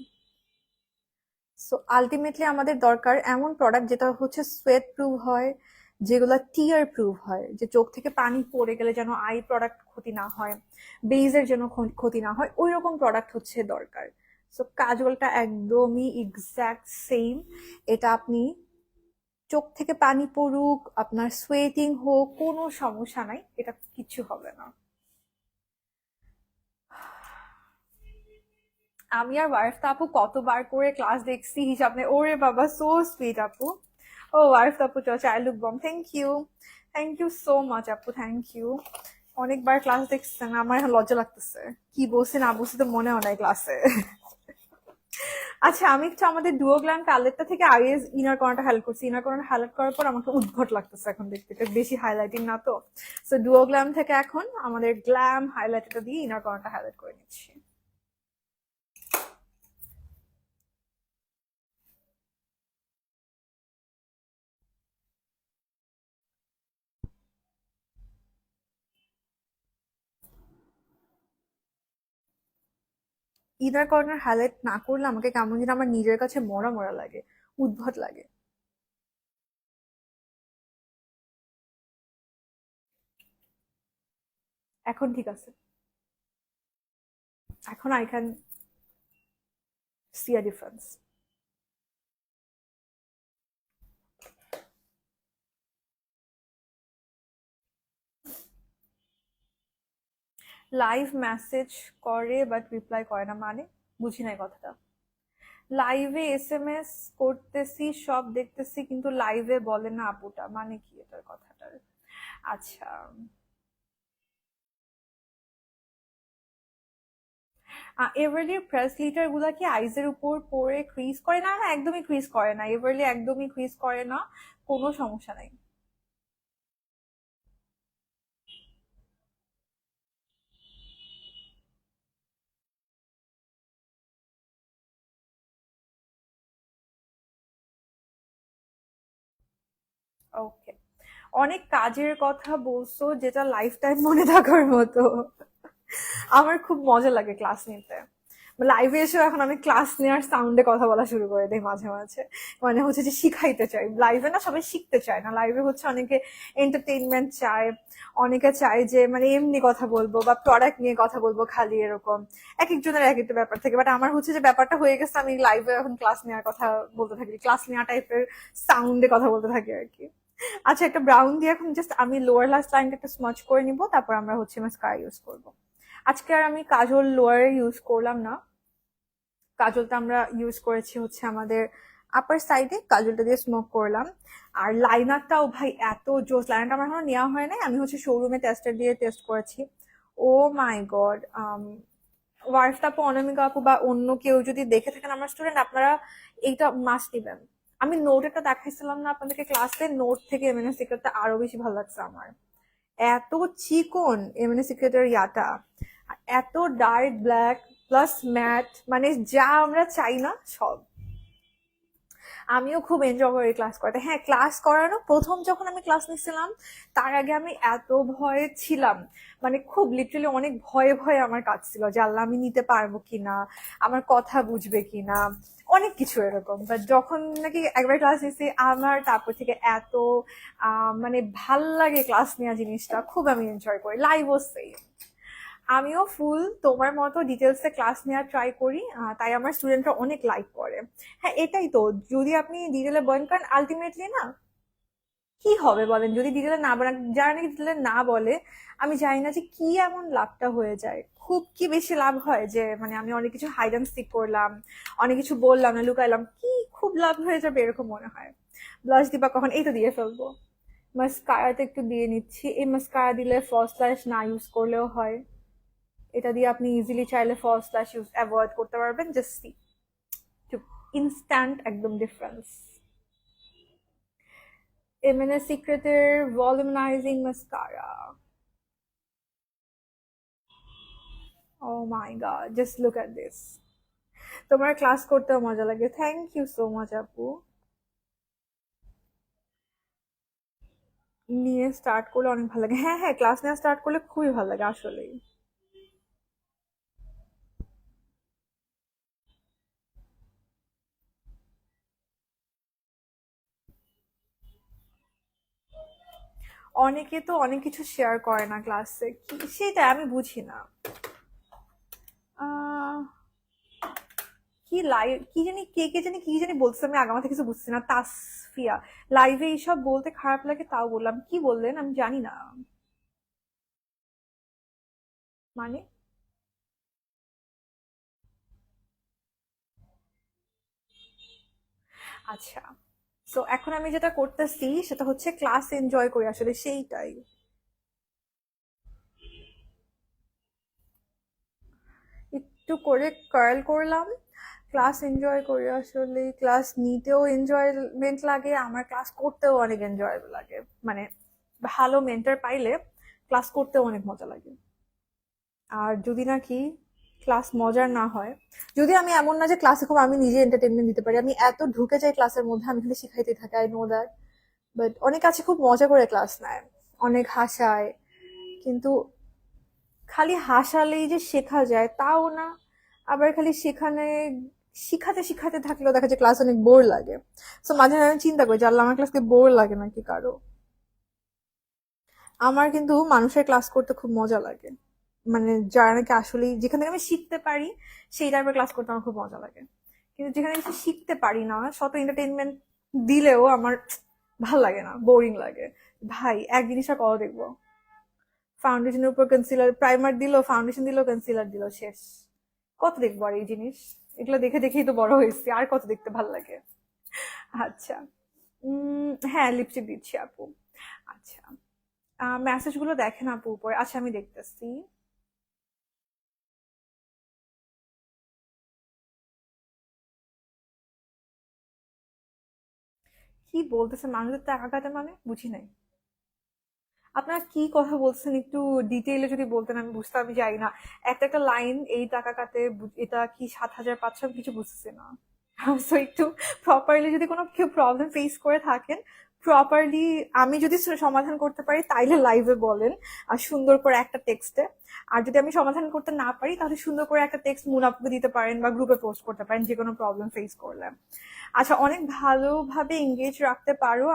সো আলটিমেটলি আমাদের দরকার এমন প্রোডাক্ট যেটা হচ্ছে সোয়েট প্রুফ হয়, যেগুলো টিয়ার প্রুফ হয়, যে চোখ থেকে পানি পড়ে গেলে যেন আই প্রোডাক্ট ক্ষতি না হয়, বেজের যেন ক্ষতি না হয়, ওই রকম প্রোডাক্ট হচ্ছে দরকার। সো কাজলটা একদমই এক্স্যাক্ট সেম। এটা আপনি চোখ থেকে পানি পড়ুক, আপনার সোয়েটিং হোক, কোনো সমস্যা নাই, এটা কিচ্ছু হবে না। আমি আর ওয়ার্ফ আপু কতবার করে ক্লাস দেখছি হিসাব নেই। ওরে বাবা, সো সুইট আপু। ও ওয়ার্ফ আপু, child look bomb, thank you so much আপু, থ্যাংক ইউ। অনেকবার ক্লাস দেখছেন, আমার এখন লজ্জা লাগতেছে, কি বলছি না বলছি তো মনেও নাই ক্লাসে। আচ্ছা, আমি একটু আমাদের ডুওগ্ল্যাম প্যালেটটা থেকে আগে ইনার কর্নারটা হাইলাইট করছি। ইনার কর্নার হাইলাইট করার পর আমাকে উদ্ভট লাগতেছে এখন দেখতে, এটা বেশি হাইলাইটিং না তো। সো ডুওগ্ল্যাম থেকে এখন আমাদের গ্ল্যাম হাইলাইটারটা দিয়ে ইনার কর্নারটা হাইলাইট করে নিচ্ছি। ইনার কর্নার হাইলাইট না করলে আমাকে কেমন যেন আমার নিজের কাছে মরা মরা লাগে, উদ্ভট লাগে। এখন ঠিক আছে, এখন I can see a difference. Live message করে বাট রিপ্লাই করে না মানে বুঝি নাই কথাটা। লাইভে এসএমএস করতেছি, সব দেখতেছি, কিন্তু লাইভে বলে না আপুটা, মানে কি এটার কথাটার? আচ্ছা, এভারলির প্রেস লিটার গুলা কি আইজের উপর পরে ক্রিজ করে? না না, একদমই ক্রিজ করে না, এভারলি একদমই ক্রিজ করে না, কোনো সমস্যা নাই। ওকে, অনেক কাজের কথা বলছো যেটা লাইফ টাইম মনে থাকার মতো। আমার খুব মজা লাগে ক্লাস নিতে। লাইভে এসেও এখন আমি ক্লাস নেওয়ার সাউন্ডে কথা বলা শুরু করে দিই মাঝে মাঝে। মানে হচ্ছে যে শিখাইতে চাই, লাইভে না সবাই শিখতে চায় না, লাইভে হচ্ছে অনেকে এন্টারটেইনমেন্ট চায়, অনেকে চায় যে মানে এমনি কথা বলবো বা প্রোডাক্ট নিয়ে কথা বলবো খালি, এরকম এক একজনের এক একটা ব্যাপার থাকে। বাট আমার হচ্ছে যে ব্যাপারটা হয়ে গেছে, আমি লাইভে এখন ক্লাস নেওয়ার কথা বলতে থাকি, ক্লাস নেওয়া টাইপের সাউন্ডে কথা বলতে থাকি আর কি। আচ্ছা, একটা ব্রাউন দিয়ে এখন জাস্ট আমি লোয়ার লাস্ট লাইনটা একটু স্মচ করে নিব, তারপর আমরা হচ্ছে মাস্কারা ইউজ করব। আজকে আর আমি কাজল লোয়ারে ইউজ করলাম না, কাজলটা আমরা ইউজ করেছি হচ্ছে আমাদের আপার সাইডে, কাজলটা দিয়ে স্মোক করলাম। আর লাইনারটাও ভাই এত জোস, লাইনারটা আমার এখনো নেওয়া হয় নাই, আমি হচ্ছে শোরুমে টেস্টার দিয়ে টেস্ট করেছি। ও মাই গড, ওয়ার্ফ আপু, অনামিকা আপু বা অন্য কেউ যদি দেখে থাকেন আমার স্টুডেন্ট, আপনারা এইটা মাস্ট নিবেন। আমি নোট একটা দেখাইছিলাম না আপনাদেরকে ক্লাসে, নোট থেকে এমএনএস সিক্রেটটা আরো বেশি ভালো লাগছে আমার। এত চিকন এমএনএস সিক্রেটের ইয়াটা, এত ডার্ক ব্ল্যাক প্লাস ম্যাট, মানে যা আমরা চাই না সব। আমিও খুব এনজয় করি ক্লাস করতে। হ্যাঁ, ক্লাস করানো প্রথম যখন আমি ক্লাস নিচ্ছিলাম, তার আগে আমি এত ভয়ে ছিলাম, মানে খুব লিটারালি অনেক ভয়ে ভয়ে আমার কাজ ছিল যে আল্লাহ আমি নিতে পারবো কিনা, আমার কথা বুঝবে কিনা, অনেক কিছু এরকম। বাট যখন নাকি একবার ক্লাস নিচ্ছি আমার, তারপর থেকে এত মানে ভাল লাগে ক্লাস নেওয়া জিনিসটা, খুব আমি এনজয় করি। লাইভও সেম, আমিও ফুল তোমার মতো ডিটেলসে ক্লাস নেওয়ার ট্রাই করি, তাই আমার স্টুডেন্টরা অনেক লাইক করে। হ্যাঁ এটাই তো, যদি আপনি ডিটেলে বলেন, কারণ আলটিমেটলি না কি হবে বলেন যদি ডিটেলে না বলেন, যারা নাকি ডিটেলে না বলে, আমি জানি না যে কি এমন লাভটা হয়ে যায়। খুব কি বেশি লাভ হয় যে মানে আমি অনেক কিছু হাইড অ্যান্ড সিক করলাম, অনেক কিছু বললাম না, লুকাইলাম, কি খুব লাভ হয়ে যাবে এরকম মনে হয়। ব্লাশ দিবা কখন, এই তো দিয়ে ফেলবো। মাস্কারাতে একটু দিয়ে নিচ্ছি, এই মাস্কারা দিলে ফার্স্ট লাশ না ইউজ করলেও হয়, এটা দিয়ে আপনি ইজিলি চাইলে ফলস ল্যাশ ইউজ অ্যাভয়েড করতে পারবেন। জাস্ট সি, ইনস্ট্যান্ট একদম ডিফারেন্স। এমএনএস সিক্রেটের volumizing mascara, oh my god, just look at this. তোমার ক্লাস করতেও মজা লাগে, থ্যাংক ইউ সো মাচ আপু। নিয়ে স্টার্ট করলে অনেক ভালো লাগে, হ্যাঁ হ্যাঁ, ক্লাস নেওয়া স্টার্ট করলে খুবই ভালো লাগে আসলেই। অনেকে তো অনেক কিছু শেয়ার করে না ক্লাসে, সেটা আমি বুঝি না। আহ কি লাইভ কি জানি, কে জানি কি জানি বলছে, আমি আগামা থেকে কিছু বুঝছি না। তাসফিয়া, লাইভে এইসব বলতে খারাপ লাগে, তাও বললাম, কি বললেন আমি জানি না মানে। আচ্ছা, তো এখন আমি যেটা করতেছি সেটা হচ্ছে ক্লাস এনজয় করি আসলে, সেইটাই। একটু করে কার্ল করলাম, ক্লাস এনজয় করি আসলে, ক্লাস নিতেও এনজয়মেন্ট লাগে, আমার ক্লাস করতেও অনেক এনজয়েবল লাগে। মানে ভালো মেন্টর পাইলে ক্লাস করতেও অনেক মজা লাগে। আর যদি নাকি ক্লাস মজার না হয়, যদি আমি এমন না যে ক্লাসে খুব আমি নিজে এন্টারটেনমেন্ট দিতে পারি, আমি এত ঢুকে যাই ক্লাসের মধ্যে, আমি খালি শিখাইতে থাকি, আই নো দ্যাট। বাট অনেক আছে খুব মজা করে ক্লাস নেয়, অনেক হাসায়, কিন্তু খালি হাসালেই যে শেখা যায় তাও না। আবার খালি সেখানে শিখাতে শিখাতে থাকলেও দেখা যায় ক্লাস অনেক বোর লাগে। তো মাঝে মাঝে আমি চিন্তা করি যে আল্লাহ আমার ক্লাসকে বোর লাগে নাকি কারো। আমার কিন্তু মানুষের ক্লাস করতে খুব মজা লাগে, মানে যারা নাকি আসলে যেখান থেকে আমি শিখতে পারি সেই টাইপের ক্লাস করতে আমার খুব মজা লাগে। কিন্তু যেখানে কিছু শিখতে পারি না, শত এন্টারটেনমেন্ট দিলেও আমার ভাল লাগে না, বোরিং লাগে। ভাই এক জিনিসটা কত দেখবো, ফাউন্ডেশনের উপর কনসিলার, প্রাইমার দিল, ফাউন্ডেশন দিল, কনসিলার দিল, শেষ। কত দেখবো আর এই জিনিস? এগুলো দেখে দেখেই তো বড় হয়েছে, আর কত দেখতে ভাল লাগে। আচ্ছা। হ্যাঁ, লিপস্টিক দিচ্ছি আপু। আচ্ছা, মেসেজ গুলো দেখেন আপু উপরে। আচ্ছা, আমি দেখতেছি। কি বলতেছেন মানুষদের টাকা কাটে, মানে বুঝি নাই। আপনারা কি কথা বলছেন একটু ডিটেইলে যদি বলতেন, আমি বুঝতে, আমি যাই না। একটা একটা লাইন এই টাকা কাটে, এটা কি 7,500, আমি কিছু বুঝতেছি না। সো একটু প্রপারলি যদি কোনো কেউ প্রবলেম ফেস করে থাকেন, প্রপারলি আমি যদি সমাধান করতে পারি তাইলে লাইভে বলেন, আর সুন্দর করে একটা টেক্সটে। আর যদি আমি সমাধান করতে না পারি তাহলে সুন্দর করে একটা টেক্সট মুনাফকে দিতে পারেন বা গ্রুপে পোস্ট করতে পারেন, যে কোনো প্রবলেম ফেস করলে। আচ্ছা, অনেক ভালোভাবে এঙ্গেজ রাখতে পারো,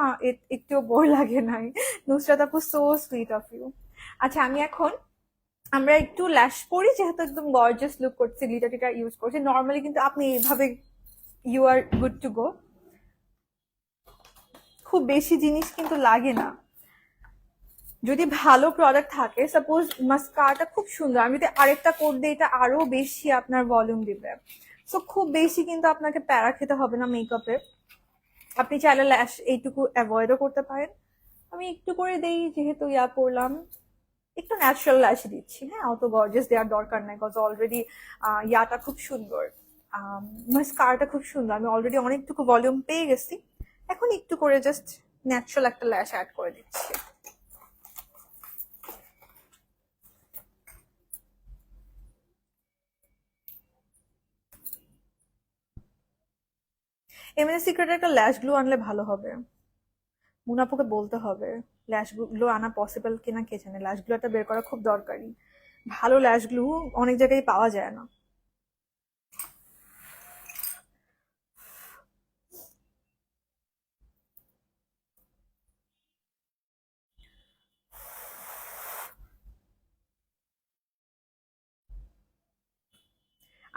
একটুও বোর লাগে নাই। নুসরাত আপু, সো সুইট অফ ইউ। আচ্ছা, আমি এখন, আমরা একটু ল্যাশ পরি, যেহেতু একদম গর্জিয়াস লুক করছে, গ্লিটার টিটার ইউজ করছে নর্মালি, কিন্তু আপনি এইভাবে you are good to go. খুব বেশি জিনিস কিন্তু লাগে না, যদি ভালো প্রোডাক্ট থাকে। সাপোজ মাস্কারাটা খুব সুন্দর, আমি যদি আরেকটা কোড দিই, এটা আরো বেশি আপনার ভলিউম দিবে। সো খুব বেশি কিন্তু আপনাকে প্যারা খেতে হবে না মেকআপে। আপনি চাইলে ল্যাশ এইটুকু অ্যাভয়েডও করতে পারেন। আমি একটু করে দেই, যেহেতু ইয়া করলাম, একটু ন্যাচারাল ল্যাশ দিচ্ছি। হ্যাঁ, অত গর্জিয়াস দেওয়ার দরকার নাই, কজ অলরেডি ইয়াটা খুব সুন্দর, মাস্কারাটা খুব সুন্দর, আমি অলরেডি অনেকটুকু ভলিউম পেয়ে গেছি। এখন একটু করে জাস্ট ন্যাচারাল একটা ল্যাশ অ্যাড করে দিচ্ছি। এমএনএস সিক্রেটের একটা ল্যাশ গ্লু আনলে ভালো হবে। মুনাপুকে বলতে হবে ল্যাশ গ্লু আনা পসিবল কিনা, কে জানে। ল্যাশ গ্লুটা বের করা খুব দরকারি, ভালো ল্যাশ গ্লু অনেক জায়গায় পাওয়া যায় না।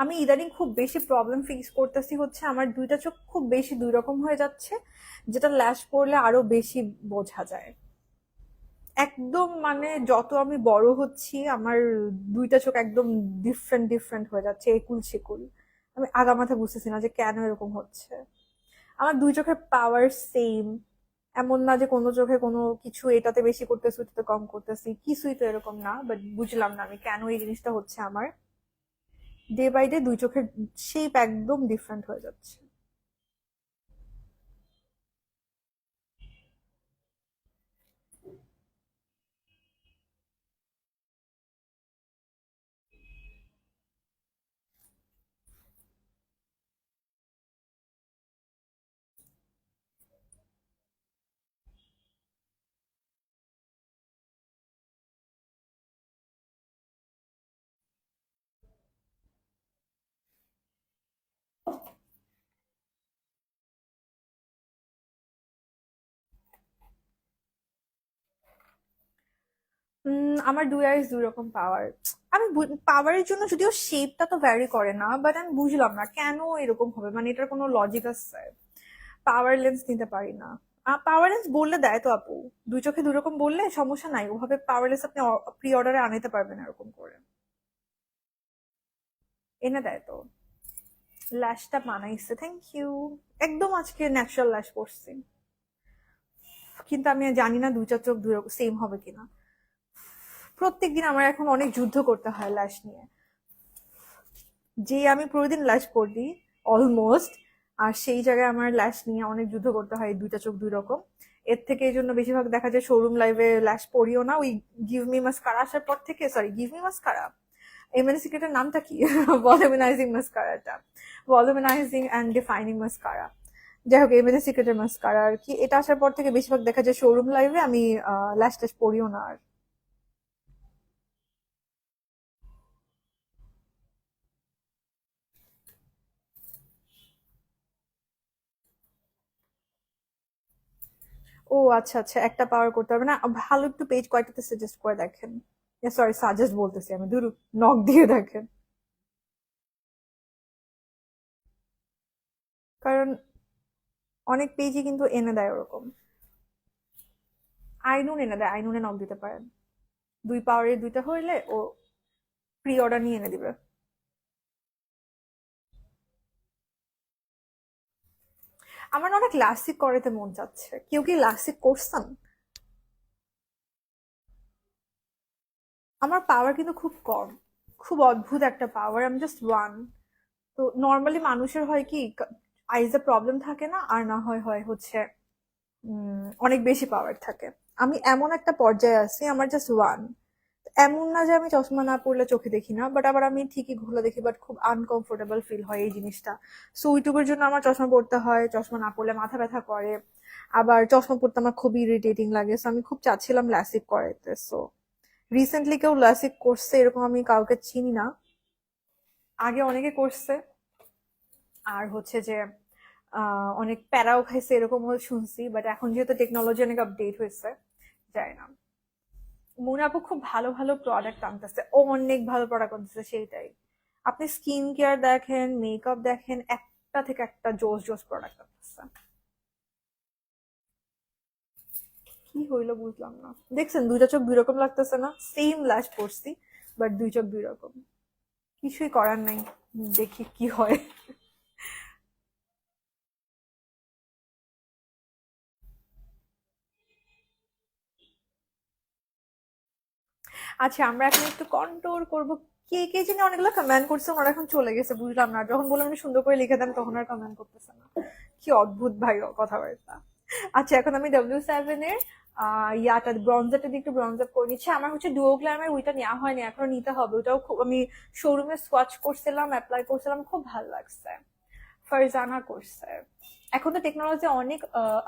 আমি ইদানিং খুব বেশি প্রবলেম ফেস করতেছি হচ্ছে, আমার দুইটা চোখ খুব বেশি দুই রকম হয়ে যাচ্ছে, যেটা ল্যাশ পড়লে আরো বেশি বোঝা যায়। একদম মানে যত আমি বড় হচ্ছি, আমার দুইটা চোখ একদম ডিফারেন্ট ডিফারেন্ট হয়ে যাচ্ছে, একুল সেকুল। আমি আগামাথা বুঝতেছি না যে কেন এরকম হচ্ছে। আমার দুই চোখের পাওয়ার সেম, এমন না যে কোনো চোখে কোনো কিছু এটাতে বেশি করতেছি ওটাতে কম করতেছি, কিছুই তো এরকম না। বাট বুঝলাম না আমি কেন এই জিনিসটা হচ্ছে আমার। ডে বাই ডে দুই চোখের শেপ একদম ডিফারেন্ট হয়ে যাচ্ছে। আমার দুই আইস দুই রকম পাওয়ার। আমি পাওয়ারের জন্য যদিও শেপটা তো ভ্যারি করে না, বাট আমি বুঝলাম না কেন এরকম হবে, মানে এটার কোনো লজিক আছে? পাওয়ার লেন্স নিতে পারি না। পাওয়ার লেন্স বললে দেয় তো আপু, দুই চোখে দুই রকম বললে সমস্যা নাই, ওভাবে পাওয়ার লেন্স আপনি প্রি অর্ডারে আনাইতে পারবেন এরকম করে, এনে দেয় তো। ল্যাশটা বানাইছে, থ্যাংক ইউ। একদম আজকে ন্যাচারাল ল্যাশ করছি, কিন্তু আমি জানি না দুইটা চোখ দুই রকম সেম হবে কিনা। প্রত্যেকদিন আমার এখন অনেক যুদ্ধ করতে হয় ল্যাশ নিয়ে, যে আমি প্রতিদিন ল্যাশ করি অলমোস্ট, আর সেই জায়গায় আমার ল্যাশ নিয়ে অনেক যুদ্ধ করতে হয়, দুইটা চোখ দুই রকম। এর থেকে এই জন্য বেশিরভাগ দেখা যায় শোরুম লাইভে ল্যাশ পরিও না। ওই গিভ মি মাস্কারা আসার পর থেকে, sorry give me mascara, MNS সিক্রেটের নামটা কি? ভলিউমিনাইজিং মাস্কারাটা, ভলিউমিনাইজিং অ্যান্ড ডিফাইনিং মাস্কারা। যাই হোক, এমএনএস সিক্রেটের মাস্কারা আর কি, এটা আসার পর থেকে বেশিরভাগ দেখা যায় শোরুম লাইভে আমি ল্যাশ ট্যাশ পরিও না আর। ও আচ্ছা আচ্ছা, একটা পাওয়ার করতে হবে না, ভালো একটু পেজ কয়টাতে সাজেস্ট করে দেখেন। সরি, সাজেস্ট বলতেছি আমি, দূর, নক দিয়ে দেখেন। কারণ অনেক পেজই কিন্তু এনে দেয় ওরকম। আইনুন এনে দেয়, আইনুনে নক দিতে পারেন। 2 পাওয়ারের 2টা হইলে ও প্রি অর্ডার নিয়ে এনে দিবে। আমার না অনেক লাসিক করাতে মন চাচ্ছে, কেউ কি লাসিক করছেন? আমার পাওয়ার কিন্তু খুব কম, খুব অদ্ভুত একটা পাওয়ার, আমি জাস্ট ওয়ান। তো নর্মালি মানুষের হয় কি, আইজে প্রবলেম থাকে না, আর না হয় হয় হচ্ছে অনেক বেশি পাওয়ার থাকে। আমি এমন একটা পর্যায়ে আছি, আমার জাস্ট ওয়ান। এমন না যে আমি চশমা না পড়লে চোখে দেখি না, বাট আবার আমি ঠিকই ঘুরে দেখি, বাট খুব আনকমফোর্টেবল ফিল হয় এই জিনিসটা। সো ওইটুকুর জন্য আমার চশমা পড়তে হয়, চশমা না পড়লে মাথা ব্যথা করে। আবার চশমা পড়তে আমার খুব ইরিটেটিং লাগে, সো আমি খুব চাচ্ছিলাম ল্যাসিক করাইতে। সো রিসেন্টলি কেউ ল্যাসিক করছে এরকম আমি কাউকে চিনি না, আগে অনেকে করছে। আর হচ্ছে যে অনেক প্যারাও খাইছে এরকমও শুনছি, বাট এখন যেহেতু টেকনোলজি অনেক আপডেট হয়েছে, যায় না। মুন আপু খুব ভালো ভালো প্রোডাক্ট আনতেছে, ও অনেক ভালো প্রোডাক্ট আনতেছে, সেইটাই। আপনি স্কিন কেয়ার দেখেন, মেকআপ দেখেন, একটা থেকে একটা জোস জোস প্রোডাক্ট আনতেছে। কি হইলো বুঝলাম না। দেখছেন দুইটা চোখ দুই রকম লাগতেছে না? সেম ল্যাশ পড়ছি, বাট দুই চোখ দুই রকম। কিছুই করার নাই, দেখি কি হয়। আচ্ছা, আমরা এখন একটু কন্ট্রোল করব। কে কে জানি অনেকগুলো কমেন্ট করছে, ওরা এখন চলে গেছে, বুঝলাম না। যখন বললাম আমি সুন্দর করে লিখে দেন, তখন আর কমেন্ট করতেছে না। কি অদ্ভুত ভাই কথাবার্তা। আচ্ছা, এখন আমি W7 এর ইয়াটা ব্রঞ্জারটা দিয়ে একটু ব্রঞ্জ আপ করে নিচ্ছি। আমার হচ্ছে ডুও গ্ল্যামের ওইটা নেওয়া হয়নি, এখনো নিতে হবে। ওটাও খুব আমি শোরুমে সোয়াচ করছিলাম, অ্যাপ্লাই করছিলাম, খুব ভালো লাগছে। ফারজানা করছে। এখন তো টেকনোলজি অনেক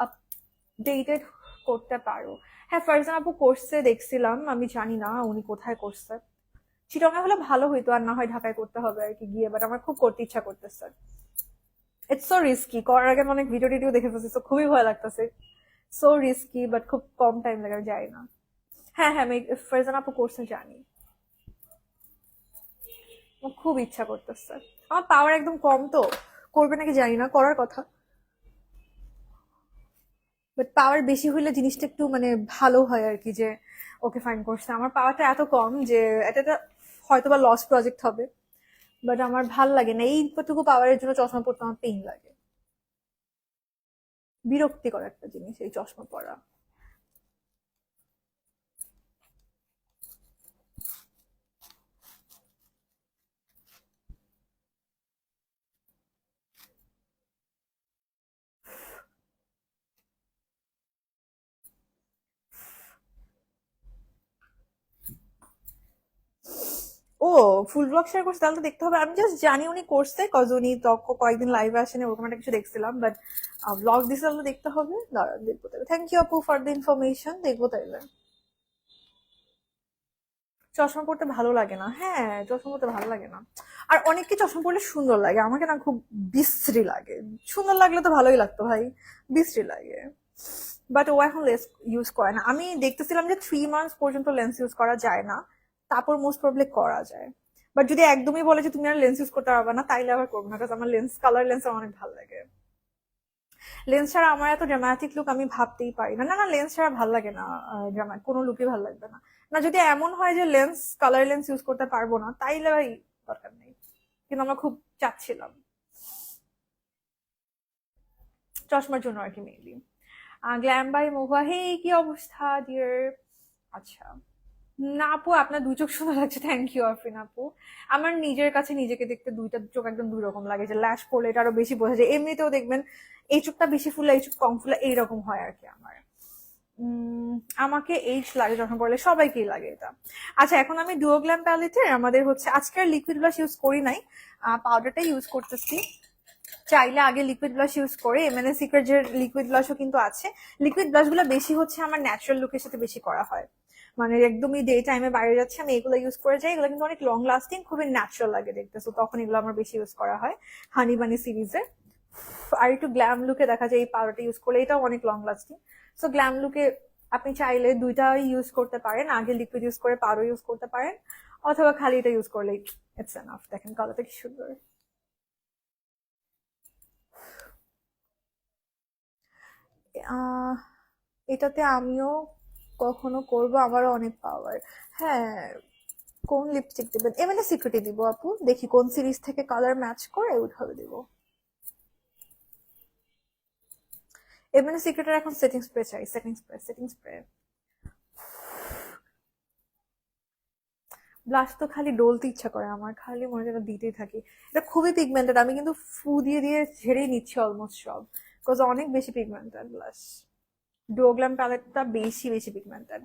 আপডেটেড করতে পারো। হ্যাঁ, ফারজানা আপু করছে দেখছিলাম, আমি জানি না উনি কোথায় করছে। চিটংয়ে হলে ভালো হইতো, আর না হয় ঢাকায় করতে হবে আর কি গিয়ে, বাট আমার খুব করতে ইচ্ছা করতেছে। ইটস সো রিস্কি, করার আগে আমি অনেক ভিডিও টিডিও দেখে ফেলছি, তো খুবই ভয় লাগতেছে। সো রিস্কি, বাট খুব কম টাইম লাগে, আমি যাই না। হ্যাঁ হ্যাঁ, আমি ফারজানা আপু কোর্সে জানি। আমার খুব ইচ্ছা করতেছে। আমার পাওয়ার একদম কম তো, করবে নাকি জানি না, করার কথা। বাট পাওয়ার বেশি হইলে জিনিসটা একটু মানে ভালো হয় আর কি, যে ওকে ফাইন করছে। আমার পাওয়ারটা এত কম যে এটা হয়তো বা লস প্রজেক্ট হবে, বাট আমার ভাল লাগে না এইটুকু পাওয়ারের জন্য চশমা পড়তে, আমার পেইন লাগে। বিরক্তিকর একটা জিনিস এই চশমা পরা। ও, ফুল ব্লগ শেয়ার করছে, তাহলে তো দেখতে হবে। আমি জাস্ট জানি উনি করছে, কজ উনি তখন কয়েকদিন লাইভে আসেনি, ওরকম একটা কিছু দেখছিলাম, বাট ব্লগ দিছে, তাহলে দেখতে হবে। দাঁড়ান দেখবো তাহলে। থ্যাংক ইউ আপু ফর দ্য ইনফরমেশন, দেখবো তাইলে। চশমা পড়তে ভালো লাগে না? হ্যাঁ, চশমা পড়তে ভালো লাগে না। আর অনেককে চশমা পড়লে সুন্দর লাগে, আমাকে না খুব বিশ্রী লাগে। সুন্দর লাগলে তো ভালোই লাগতো ভাই, বিশ্রী লাগে। বাট ও এখন লেন্স ইউজ করে না। আমি দেখতেছিলাম যে 3 মান্থস পর্যন্ত লেন্স ইউজ করা যায় না, তারপর মোস্ট প্রবলি করা যায়। বাট যদি একদমই বলে যে তুমি আর লেন্স ইউজ করতে পারবে না, তাইলে আবার করবো না, কারণ আমার লেন্স কালার লেন্স আমার অনেক ভালো লাগে। লেন্স ছাড়া আমার এত ড্রামাটিক লুক আমি ভাবতেই পারি না। না না, লেন্স ছাড়া ভাল লাগে না, কোনো লুকই ভাল লাগবে না। না, যদি এমন হয় যে লেন্স কালার লেন্স ইউজ করতে পারবো না, তাইলে ভাই দরকার নেই। কিন্তু আমরা খুব চাচ্ছিলাম চশমার জন্য আর কি, মেইনলি। গ্ল্যাম বাই মহুয়া, হে কি অবস্থা ডিয়ার? আচ্ছা। না আপু, আপনার দুই চোখ সুন্দর লাগছে, থ্যাংক ইউ আরফিন আপু। আমার নিজের কাছে নিজেকে দেখতে দুইটা চোখ একদম দুই রকম লাগে, যে ল্যাশ পড়লে এটা আরো বেশি বোঝা যায়। এমনিতেও দেখবেন এই চোখটা বেশি ফুলে, এই চোখ কম ফুলে, এইরকম হয় আর কি আমার। উম, আমাকে এইজ লাগে যখন পড়লে, সবাইকেই লাগে এটা। আচ্ছা, এখন আমি ডুওগ্ল্যাম প্যালেটে আমাদের হচ্ছে আজকের লিকুইড ব্লাশ ইউজ করি নাই, পাউডারটা ইউজ করতেছি। চাইলে আগে লিকুইড ব্লাশ ইউজ করে, মানে সিক্রেট যে লিকুইড ব্লাশও কিন্তু আছে। লিকুইড ব্লাশ গুলো বেশি হচ্ছে আমার ন্যাচারাল লুকের সাথে বেশি করা হয়, মানে একদমই ডে টাইমে বাইরে যাচ্ছে আমি এগুলো ইউজ করে যাই। এগুলো কিন্তু অনেক লং লাস্টিং, খুবই ন্যাচারাল লাগে দেখতে, তো তখন এগুলো আমার বেশি ইউজ করা হয়। হানি বানি সিরিজের। আর একটু গ্ল্যাম লুকে দেখা যায় এই পাউডারটা ইউজ করলে, এটাও অনেক লং লাস্টিং। সো গ্ল্যাম লুকে আপনি চাইলে দুইটাই ইউজ করতে পারেন, আগে লিকুইড ইউজ করে পাউডার ইউজ করতে পারেন, অথবা খালি এটা ইউজ করলেই ইটস এনাফ। দেখেন কালারটা কি সুন্দর। আহ এটাতে আমিও কখনো করবো, আমারও অনেক পাওয়ার। হ্যাঁ, কোন লিপস্টিক দিবেন? এমএনএ সিক্রেটই দিব আপু, দেখি কোন সিরিজ থেকে কালার ম্যাচ করে ওইভাবে দিব। এমএনএ সিক্রেটের এখন সেটিং স্প্রে চাই, সেটিং স্প্রে। ব্লাশ তো খালি ডলতে ইচ্ছা করে আমার, খালি মনে যেন দিতেই থাকি। এটা খুবই পিগমেন্টেড, আমি কিন্তু ফু দিয়ে দিয়ে ঝেড়েই নিচ্ছি অলমোস্ট সব, বিকজ অনেক বেশি পিগমেন্টেড ব্লাশ। ডুও গ্ল্যাম প্যালেটটা বেশি বেশি পিগমেন্টেড।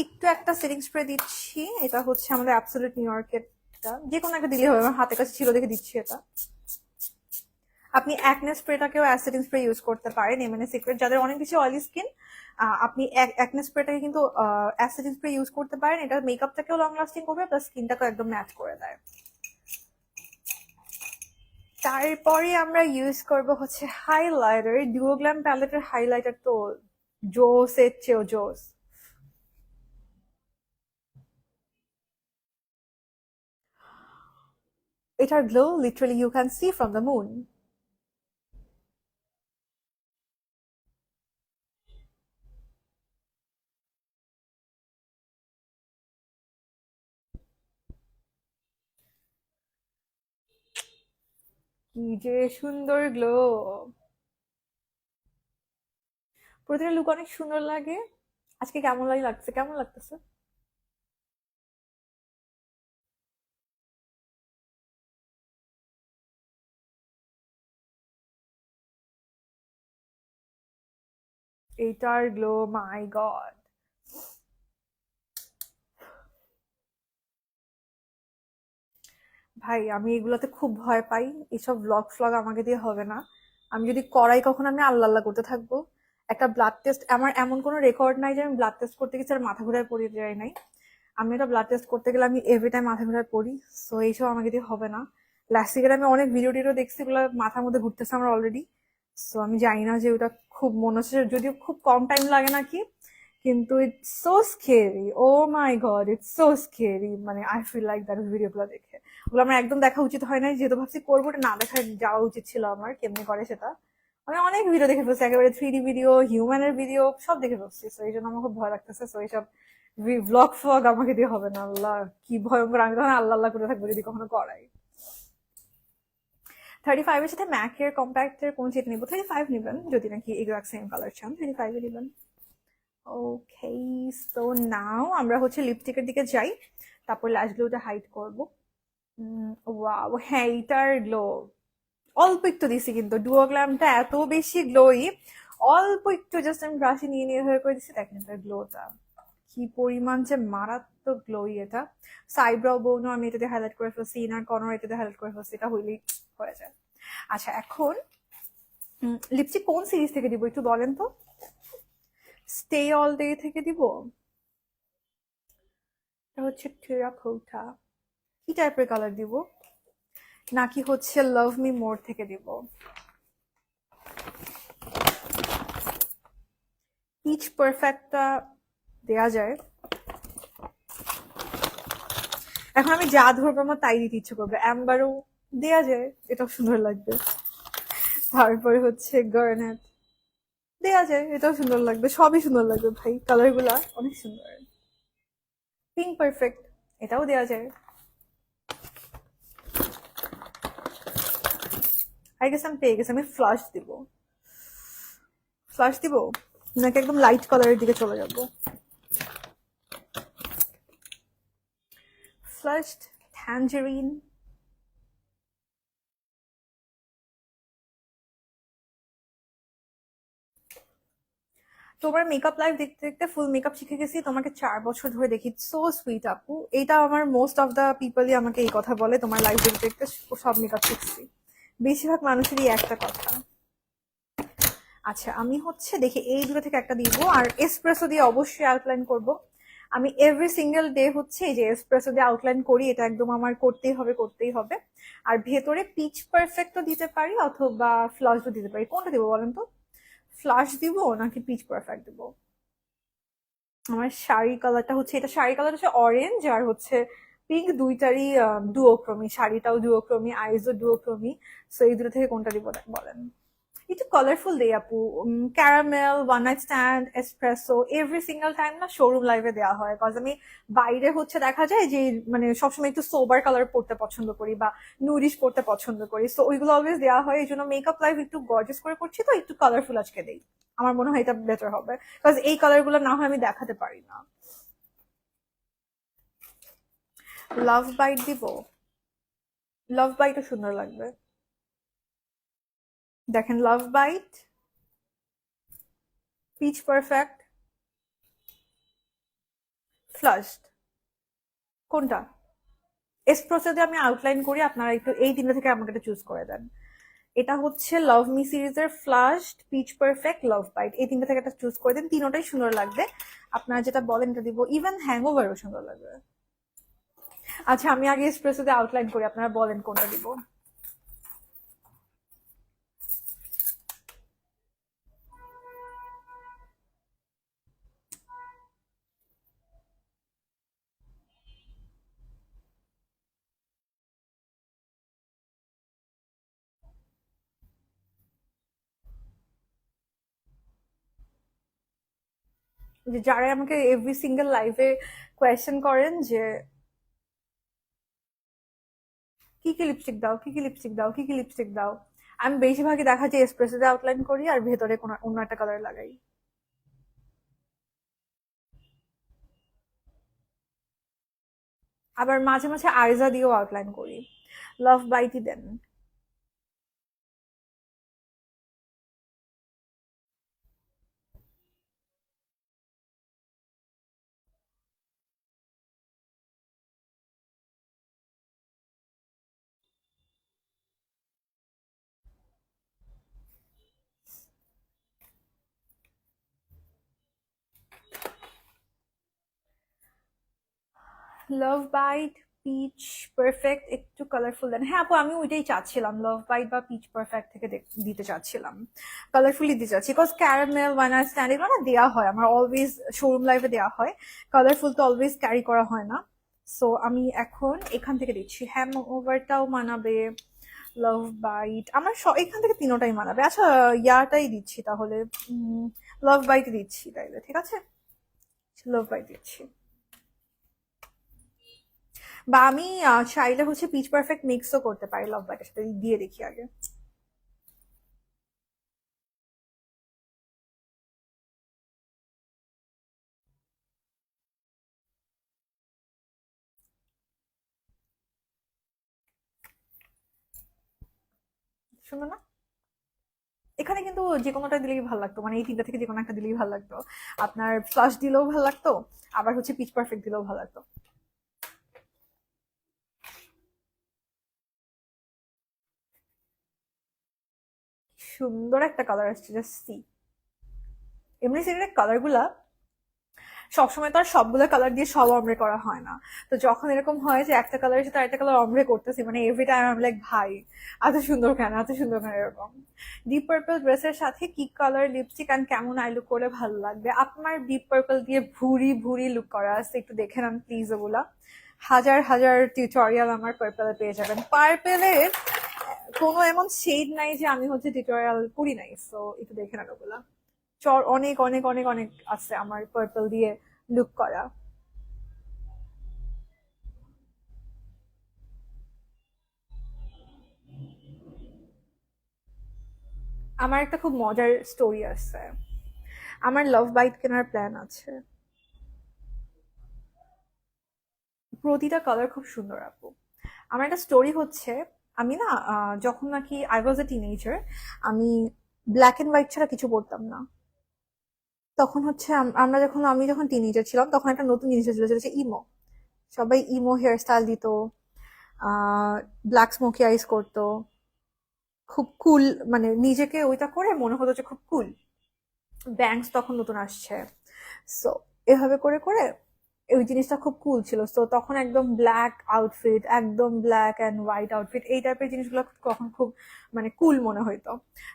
একটু একটা সেটিং স্প্রে দিচ্ছি, এটা হচ্ছে আমাদের অ্যাবসলিউট নিউ ইয়র্কেরটা, যে কোনো একটা দিলে হবে, আমার হাতের কাছে ছিল দেখে দিচ্ছি এটা। আপনি অ্যাকনে স্প্রেটাকেও অ্যাসিডিন স্প্রে ইউজ করতে পারেন, এমএনএ সিক্রেট যাদের অনেক বেশি অয়েলি স্কিন, আপনি অ্যাকনে স্প্রেটাকে কিন্তু অ্যাসিডিন স্প্রে ইউজ করতে পারেন, এটা মেকআপটাকেও লং লাস্টিং করবে প্লাস স্কিনটাকেও একদম ম্যাচ করে দেয়। তারপরে আমরা ইউজ করব হচ্ছে হাইলাইটার, ডুও গ্ল্যাম প্যালেটের হাইলাইটার তো জোসের চেয়েও জোস। এটার glow literally you can see from the moon. কি যে সুন্দর গ্লো, প্রতিটা লুক অনেক সুন্দর লাগে। আজকে কেমন লাগছে, কেমন লাগতেছে? এইটার গ্লো, মাই গড। ভাই আমি এগুলোতে খুব ভয় পাই, এসব ব্লগ ফ্লগ আমাকে দিয়ে হবে না। আমি যদি করাই কখন আমি আল্লাহ আল্লাহ করতে থাকবো। একটা ব্লাড টেস্ট, আমার এমন কোনো রেকর্ড নাই যে আমি ব্লাড টেস্ট করতে গেছি আর মাথা ঘুরায় পড়ে যাই নাই। আমি একটা ব্লাড টেস্ট করতে গেলে আমি এভরি টাইম মাথা ঘুরায় পড়ি। সো এইসব আমাকে দিয়ে হবে না। লাস্ট ইয়ার আমি অনেক ভিডিও টিডিও দেখছি, ওগুলো মাথার মধ্যে ঘুরতেছে আমার অলরেডি। সো আমি জানি না যে ওটা খুব মনে হচ্ছে যদিও খুব কম টাইম লাগে নাকি, কিন্তু it's so scary, oh my god it's so scary, মানে আই ফিল লাইক দ্যাট ভিডিওগুলো দেখে। ওগুলো আমার একদম দেখা উচিত হয় না, যেহেতু ভাবছি করবো, ওটা না দেখা যাওয়া উচিত ছিল আমার, কেমনি করে সেটা। আমি অনেক ভিডিও দেখে ফেলছি, একেবারে 3D ভিডিও, হিউম্যানের ভিডিও সব দেখে ফেলছি। সো এই জন্য আমার খুব ভয় লাগতেছে। সো এইসব ব্লগ ফ্লগ আমাকে দিয়ে হবে না, আল্লাহ কি ভয়ঙ্কর, আমি তখন আল্লাহ আল্লাহ করে থাকবো যদি কখনো করাই। 35 এর সাথে ম্যাকের কম্প্যাক্টের কোন সেট নিবো? 35 নিবেন যদি নাকি এক্সাক্ট সেম কালার চান, 35 এ নিবেন। ওকে, সো নাও আমরা হচ্ছে লিপস্টিকের দিকে যাই, তারপর ল্যাশ গ্লোটা হাইড করবো। ওয়াও, হ্যাঁ এইটার গ্লো অল্প একটু দিছি, কিন্তু ডুও গ্ল্যামটা এত বেশি গ্লোই, অল্প একটু জাস্ট আমি ব্রাশে নিয়ে নিয়ে হয়ে করে দিচ্ছি, দেখেন এটার গ্লোটা কি পরিমাণ যে মারাত্মক গ্লোই এটা। সাইব্রাও বোনও আমি এটাতে হাইলাইট করে ফেলছি, ইনার কর্নার এটাতে হাইলাইট করে ফেলছি, এটা হইলেই হয়ে যায়। আচ্ছা এখন লিপস্টিক কোন সিরিজ থেকে দিব একটু বলেন তো? স্টে অল ডে থেকে দিব, এটা হচ্ছে টেরাকোটা। কি টাইপের কালার দিব? নাকি হচ্ছে লাভ মি মোর থেকে দিব? পিচ পারফেক্টটা দেয়া যায়। এখন আমি যা ধরবো আমার তাই দিতে ইচ্ছে করবে, অ্যাম্বারও দেয়া যায়, এটাও সুন্দর লাগবে। তারপরে হচ্ছে গার্নেট দেয়া যায়, এটাও সুন্দর লাগবে, সবই সুন্দর লাগবে ভাই, কালার গুলা অনেক সুন্দর। পিঙ্ক পারফেক্ট, এটাও দেয়া যায়। আই গেস আমি পেয়ে গেছি, আমি ফ্লাশ দিব। ফ্লাশ দিব নাকি একদম লাইট কালারের দিকে চলে যাব? ফ্লাশড ট্যাঞ্জারিন। তোমার মেকআপ লাইফ দেখতে দেখতে ফুল মেকআপ শিখে গেছি, তোমাকে 4 বছর ধরে দেখি, সো সুইট আপু। এটা আমার মোস্ট অফ দ্য পিপলই আমাকে এই কথা বলে, তোমার লাইফ দেখতে দেখতে সব মেকআপ শিখছি। বেশিরভাগ মানুষেরই একটা কথা। আচ্ছা আমি হচ্ছে দেখি এই দুটো থেকে একটা দিব, আর এসপ্রেসো দিয়ে অবশ্যই আউটলাইন করব। আমি এভরি সিঙ্গেল ডে হচ্ছে এই যে এসপ্রেসো দিয়ে আউটলাইন করি, এটা একদম আমার করতেই হবে করতেই হবে। আর ভেতরে পিচ পারফেক্টও দিতে পারি অথবা ফ্লাশও দিতে পারি, কোনটা দিব বলেন তো? ফ্লাশ দিব নাকি পিচ পারফেক্ট দিব? আমার শাড়ি কালারটা হচ্ছে, এটা শাড়ি কালার হচ্ছে অরেঞ্জ আর হচ্ছে পিঙ্ক, দুইটারই ডুওক্রমি, শাড়িটাও ডুওক্রমি, আইজও ডুওক্রমি। সো এই দুটো থেকে কোনটা দিব বলেন? একটু কালারফুল দেই আপু। Caramel, one night stand, espresso every single time না শোরুম লাইভে দেওয়া হয়, কজ আমি বাইরে হচ্ছে দেখা যায় যে মানে সবসময় একটু সোবার কালার পড়তে পছন্দ করি বা নুরিশ পড়তে পছন্দ করি, সো ওইগুলো অলওয়েজ দেওয়া হয়। এই জন্য মেকআপ লাইভ একটু গর্জিয়াস করে করছি, তো একটু কালারফুল আজকে দেই। আমার মনে হয় এটা বেটার হবে, কজ এই কালার গুলো না হয় আমি দেখাতে পারি না। লাভ বাইট দিব, লাভ বাইটও সুন্দর লাগবে। দেখেন, love bite, peach perfect, flushed, কোনটা? এসপ্রেসো দিয়ে আমি আউটলাইন করি, আপনারা একটু এই তিনটা থেকে আমাকে একটা চুজ করে দেন। এটা হচ্ছে লাভ মি সিরিজের flushed, peach perfect, love bite, এই তিনটা থেকে একটা চুজ করে দেন, তিনটাই সুন্দর লাগবে। আপনারা যেটা বলেন এটা দিব, ইভেন হ্যাংওভারও সুন্দর লাগবে। আচ্ছা, আমি আগে এসপ্রেসো দিয়ে আউটলাইন করি, আপনারা বলেন কোনটা দিব। যে যারা আমাকে এভরি সিঙ্গেল লাইভে কোয়েশ্চেন করেন যে কি কি লিপস্টিক দাও, কি কি লিপস্টিক দাও, কি কি লিপস্টিক দাও, আমি বেশিরভাগই দেখা যায় এসপ্রেসো দিয়ে আউটলাইন করি আর ভেতরে কোনো অন্য একটা কালার লাগাই। আবার মাঝে মাঝে আইজা দিয়েও আউটলাইন করি। লাভ বাইটই দেন। লাভ বাইট, পিচ পারফেক্ট, একটু কালারফুল দেন। হ্যাঁ আপু, আমি ওইটাই চাচ্ছিলাম, লাভ বাইট বা পিচ পারফেক্ট থেকে দিতে চাচ্ছিলাম, কালারফুলি দিতে চাচ্ছি, because caramel, one night stand এগুলো না দেওয়া হয় আমার অলওয়েজ, শোরুম লাইভে দেওয়া হয়, কালারফুল তো অলওয়েজ ক্যারি করা হয় না। সো আমি এখন এখান থেকে দিচ্ছি, হ্যাম ওভারটাও মানাবে, লাভ বাইট আমার এখান থেকে তিনোটাই মানাবে। আচ্ছা, ইয়াটাই দিচ্ছি তাহলে, লাভ বাইট দিচ্ছি তাইলে, ঠিক আছে, লাভ বাইট দিচ্ছি। বা আমি চাইলে হচ্ছে পিচ পারফেক্ট মিক্সও করতে পারি লাভ বাইটের সাথে, দিয়ে দেখি আগে। শুনো না, এখানে কিন্তু যে কোনোটা দিলেই ভালো লাগতো, মানে এই তিনটা থেকে যে কোনো একটা দিলেই ভালো লাগতো। আপনার ফ্লাশ দিলেও ভালো লাগতো, আবার হচ্ছে পিচ পারফেক্ট দিলেও ভালো লাগতো। সুন্দর একটা কালার আসছে, জাস্ট সি। এমনি সিগারেট কালার গুলা সবসময় তো আর সবগুলো কালার দিয়ে সব অমরে করা হয় না। তো যখন এরকম হয় যে একটা কালারের সাথে আরেকটা কালার অমরে করতেছি, মানে এভরি টাইম আমি লাইক ভাই এত সুন্দর কেন, এত সুন্দর কেন এরকম। ডিপ পার্পল ড্রেসের সাথে কি কালার লিপস্টিক অ্যান্ড কেমন আই লুক করলে ভালো লাগবে? আপনার ডিপ পার্পল দিয়ে ভুরি ভুরি লুক করা আছে, একটু দেখে নেন প্লিজ ওগুলা। হাজার হাজার টিউটোরিয়াল আমার পার্পেলে পেয়ে যাবেন। পার্পেলের কোনো এমন শেড নাই যে আমি হচ্ছে টিউটোরিয়াল করি নাই, সো একটু দেখে নেন ওগুলা। চর অনেক অনেক অনেক অনেক আছে আমার পার্পল দিয়ে লুক করা। আমার একটা খুব মজার স্টোরি আছে, আমার লাভ বাইট কেনার প্ল্যান আছে। প্রতিটা কালার খুব সুন্দর আপু। আমার একটা স্টোরি হচ্ছে, আমি না যখন নাকি আই ওয়াজ এ টিনেজার, আমি ব্ল্যাক এন্ড হোয়াইট ছাড়া কিছু পড়তাম না। তখন হচ্ছে আমি যখন টিনেজার ছিলাম তখন একটা নতুন জিনিস ছিল, যেটা হচ্ছে ইমো। সবাই ইমো হেয়ার স্টাইল দিত, ব্ল্যাক স্মোকি আইস করতো, খুব কুল, মানে নিজেকে ওইটা করে মনে হতো যে খুব কুল। ব্যাংকস তখন নতুন আসছে, সো এভাবে করে করে ওই জিনিসটা খুব কুল ছিল। তো তখন একদম ব্ল্যাক আউটফিট, একদম ব্ল্যাক অ্যান্ড হোয়াইট আউটফিট, এই টাইপের জিনিসগুলো তখন খুব মানে কুল মনে হইতো।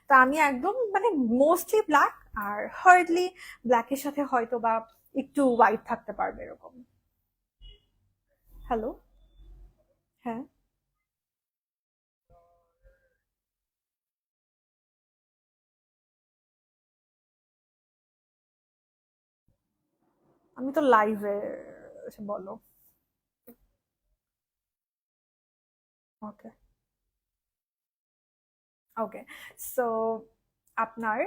তা আমি একদম মানে মোস্টলি ব্ল্যাক, আর হার্ডলি ব্ল্যাকের সাথে হয়তো বা একটু হোয়াইট থাকতে পারবে এরকম। হ্যালো। হ্যাঁ। আমি তো লাইভে, বলো। ওকে, ওকে। সো আপনার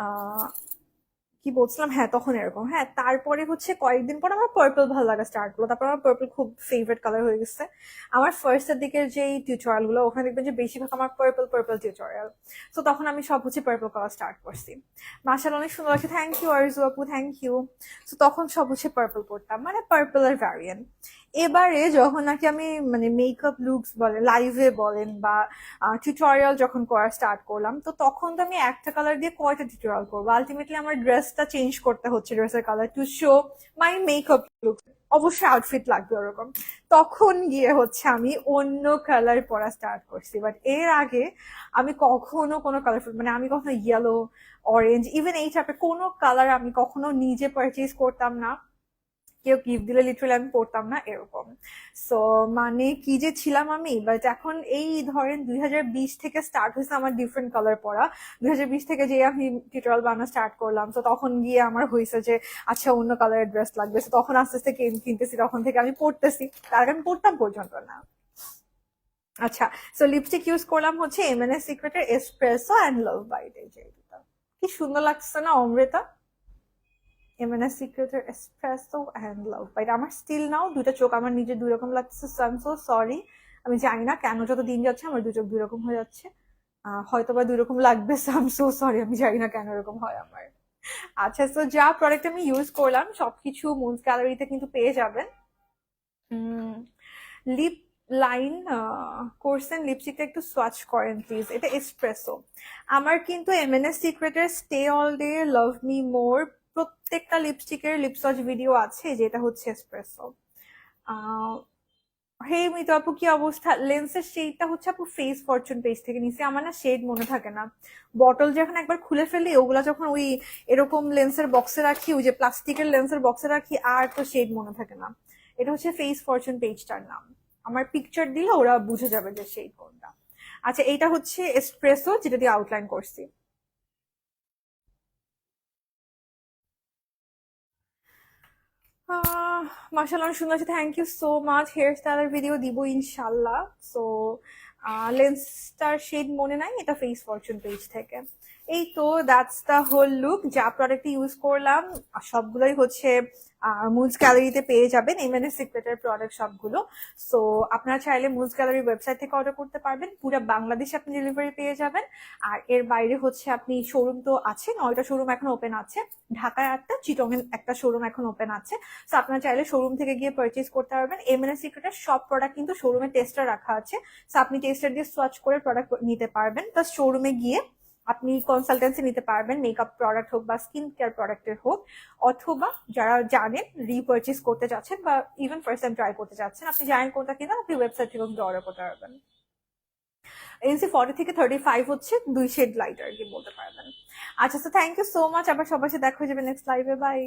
আহ কি বলছিলাম, হ্যাঁ তখন এরকম, হ্যাঁ তারপরে হচ্ছে কয়েকদিন পর আমার পার্পল ভালো লাগা স্টার্ট করলো, তারপর আমার পার্পল খুব ফেভারিট কালার হয়ে গেছে। আমার ফার্স্টের দিকের যেই টিউটোরিয়াল গুলো ওখানে দেখবেন যে বেশিরভাগ আমার পার্পল পার্পল টিউটোরিয়াল। তো তখন আমি সব হচ্ছে পার্পল কালার স্টার্ট করছি। মাশাআল্লাহ অনেক সুন্দর লাগছে, থ্যাংক ইউ আরজু আপু, থ্যাংক ইউ। তো তখন সব হচ্ছে পার্পল পড়তাম, মানে পার্পলের ভ্যারিয়েন্ট। এবারে যখন নাকি আমি মানে মেকআপ লুকস বলেন, লাইভে বলেন বা টিউটোরিয়াল যখন করা স্টার্ট করলাম, তো তখন তো আমি একটা কালার দিয়ে কয়টা টিউটোরিয়াল করবো, আলটিমেটলি আমার ড্রেসটা চেঞ্জ করতে হচ্ছে, ড্রেসের colour to show my makeup look. অবশ্যই আউটফিট লাগবে ওরকম। তখন গিয়ে হচ্ছে আমি অন্য কালার পরা স্টার্ট করছি, বাট এর আগে আমি কখনো কোনো কালারফুল, মানে আমি কখনো ইয়েলো, অরেঞ্জ, ইভেন এই টাইপের কোনো কালার আমি কখনো নিজে পারচেজ করতাম না। কেউ গিফট দিলে লিটারালি আমি পড়তাম না এরকম। সো মানে কি যে ছিলাম আমি, বাট এখন এই ধরেন 2020 থেকে স্টার্ট হয়েছে আমার ডিফারেন্ট কালার পরা। 2020 থেকে যে আমি টিউটোরিয়াল বানানো স্টার্ট করলাম, তো তখন গিয়ে আমার হয়েছে যে আচ্ছা অন্য কালারের ড্রেস লাগবে, তো তখন আস্তে আস্তে কিনতেছি, তখন থেকে আমি পড়তেছি, তার আগে আমি পড়তাম পর্যন্ত না। আচ্ছা, সো লিপস্টিক ইউজ করলাম হচ্ছে এমএনএস সিক্রেটের এসপ্রেসো অ্যান্ড লাভ বাইট, এই যে এটা। কি সুন্দর লাগছে না অমৃতা? এমএনএস সিক্রেটের এসপ্রেসো অ্যান্ড লাভ বাইট। আমার স্টিল নাও দুইটা চোখ আমার নিজের দুই রকম লাগছে, so I am so sorry. আমি জানি না কেন যত দিন যাচ্ছে আমার দুই চোখ দুই রকম হয়ে যাচ্ছে। হয়তো বা দুই রকম লাগবে, so I am so sorry, আমি জানি না কেন এরকম হয় আমার। আচ্ছা, তো যা প্রোডাক্ট আমি ইউজ করলাম সবকিছু মুনস গ্যালারিতে কিন্তু পেয়ে যাবেন। লিপ লাইন করছেন, লিপস্টিকটা একটু সোয়াচ করেন প্লিজ, এটা এসপ্রেসো। আমার কিন্তু এমএনএস সিক্রেটের stay all day, love me more, প্রত্যেকটা লিপস্টিকের লিপ সোয়াচ ভিডিও আছে, যেটা হচ্ছে এসপ্রেসো। হে মিতু আপু, কি অবস্থা? লেন্সের শেডটা হচ্ছে আপু ফেস ফরচুন পেজ থেকে নিচে, আমার না শেড মনে থাকে না। বটল যখন একবার খুলে ফেলি, ওগুলা যখন ওই এরকম লেন্সের বক্সে রাখি, ওই যে প্লাস্টিকের লেন্সের বক্সে রাখি, আর তো শেড মনে থাকে না। এটা হচ্ছে ফেস ফরচুন পেজটার নাম। আমার পিকচার দিলে ওরা বুঝে যাবে যে শেড কোনটা। আচ্ছা, এইটা হচ্ছে এসপ্রেসো, যেটা দিয়ে আউটলাইন করছি। মার্শাল্লাহ অনেক সুন্দর আছে, thank you so much. Hair স্টাইলের ভিডিও দিব ইনশাল্লাহ। সো লেন্সটার শেড মনে নাই, এটা ফেস ফরচুন পেজ থেকে। এই তো দ্যাটস দ্য হোল লুক। যা প্রোডাক্ট ইউজ করলাম সবগুলোই হচ্ছে মুজ গ্যালারিতে পেয়ে যাবেন, এমএনএস সিক্রেটের প্রোডাক্ট সবগুলো। সো আপনারা চাইলে মুজ গ্যালারির ওয়েবসাইট থেকে অর্ডার করতে পারবেন, পুরো বাংলাদেশে আপনি ডেলিভারি পেয়ে যাবেন। আর এর বাইরে হচ্ছে আপনি শোরুম তো আছে, 9টা শোরুম এখন ওপেন আছে, ঢাকায় একটা, চিটংয়ে একটা শোরুম এখন ওপেন আছে। সো আপনারা চাইলে শোরুম থেকে গিয়ে পারচেজ করতে পারবেন। এমএনএস সিক্রেটের সব প্রোডাক্ট কিন্তু শোরুমে টেস্টার রাখা আছে, সো আপনি টেস্টার দিয়ে সোয়াচ করে প্রোডাক্ট নিতে পারবেন, প্লাস শোরুমে গিয়ে আপনি কনসালটেন্সি নিতে পারবেন, মেকআপ প্রোডাক্ট হোক বা স্কিন কেয়ার প্রোডাক্টের হোক, অথবা যারা জানেন রিপারচেজ করতে চাচ্ছেন বা ইভেন ফার্স্ট টাইম ট্রাই করতে চাচ্ছেন, আপনি জানেন কোনটা কিনা, আপনি ওয়েবসাইট থেকে কিন্তু অর্ডার করতে পারবেন। এনসি 40 থেকে 35 হচ্ছে 2 শেড লাইট আর কি বলতে পারবেন। আচ্ছা, তো থ্যাংক ইউ সো মাচ, আবার সবার সাথে দেখা হয়ে যাবে নেক্সট লাইভে, বাই।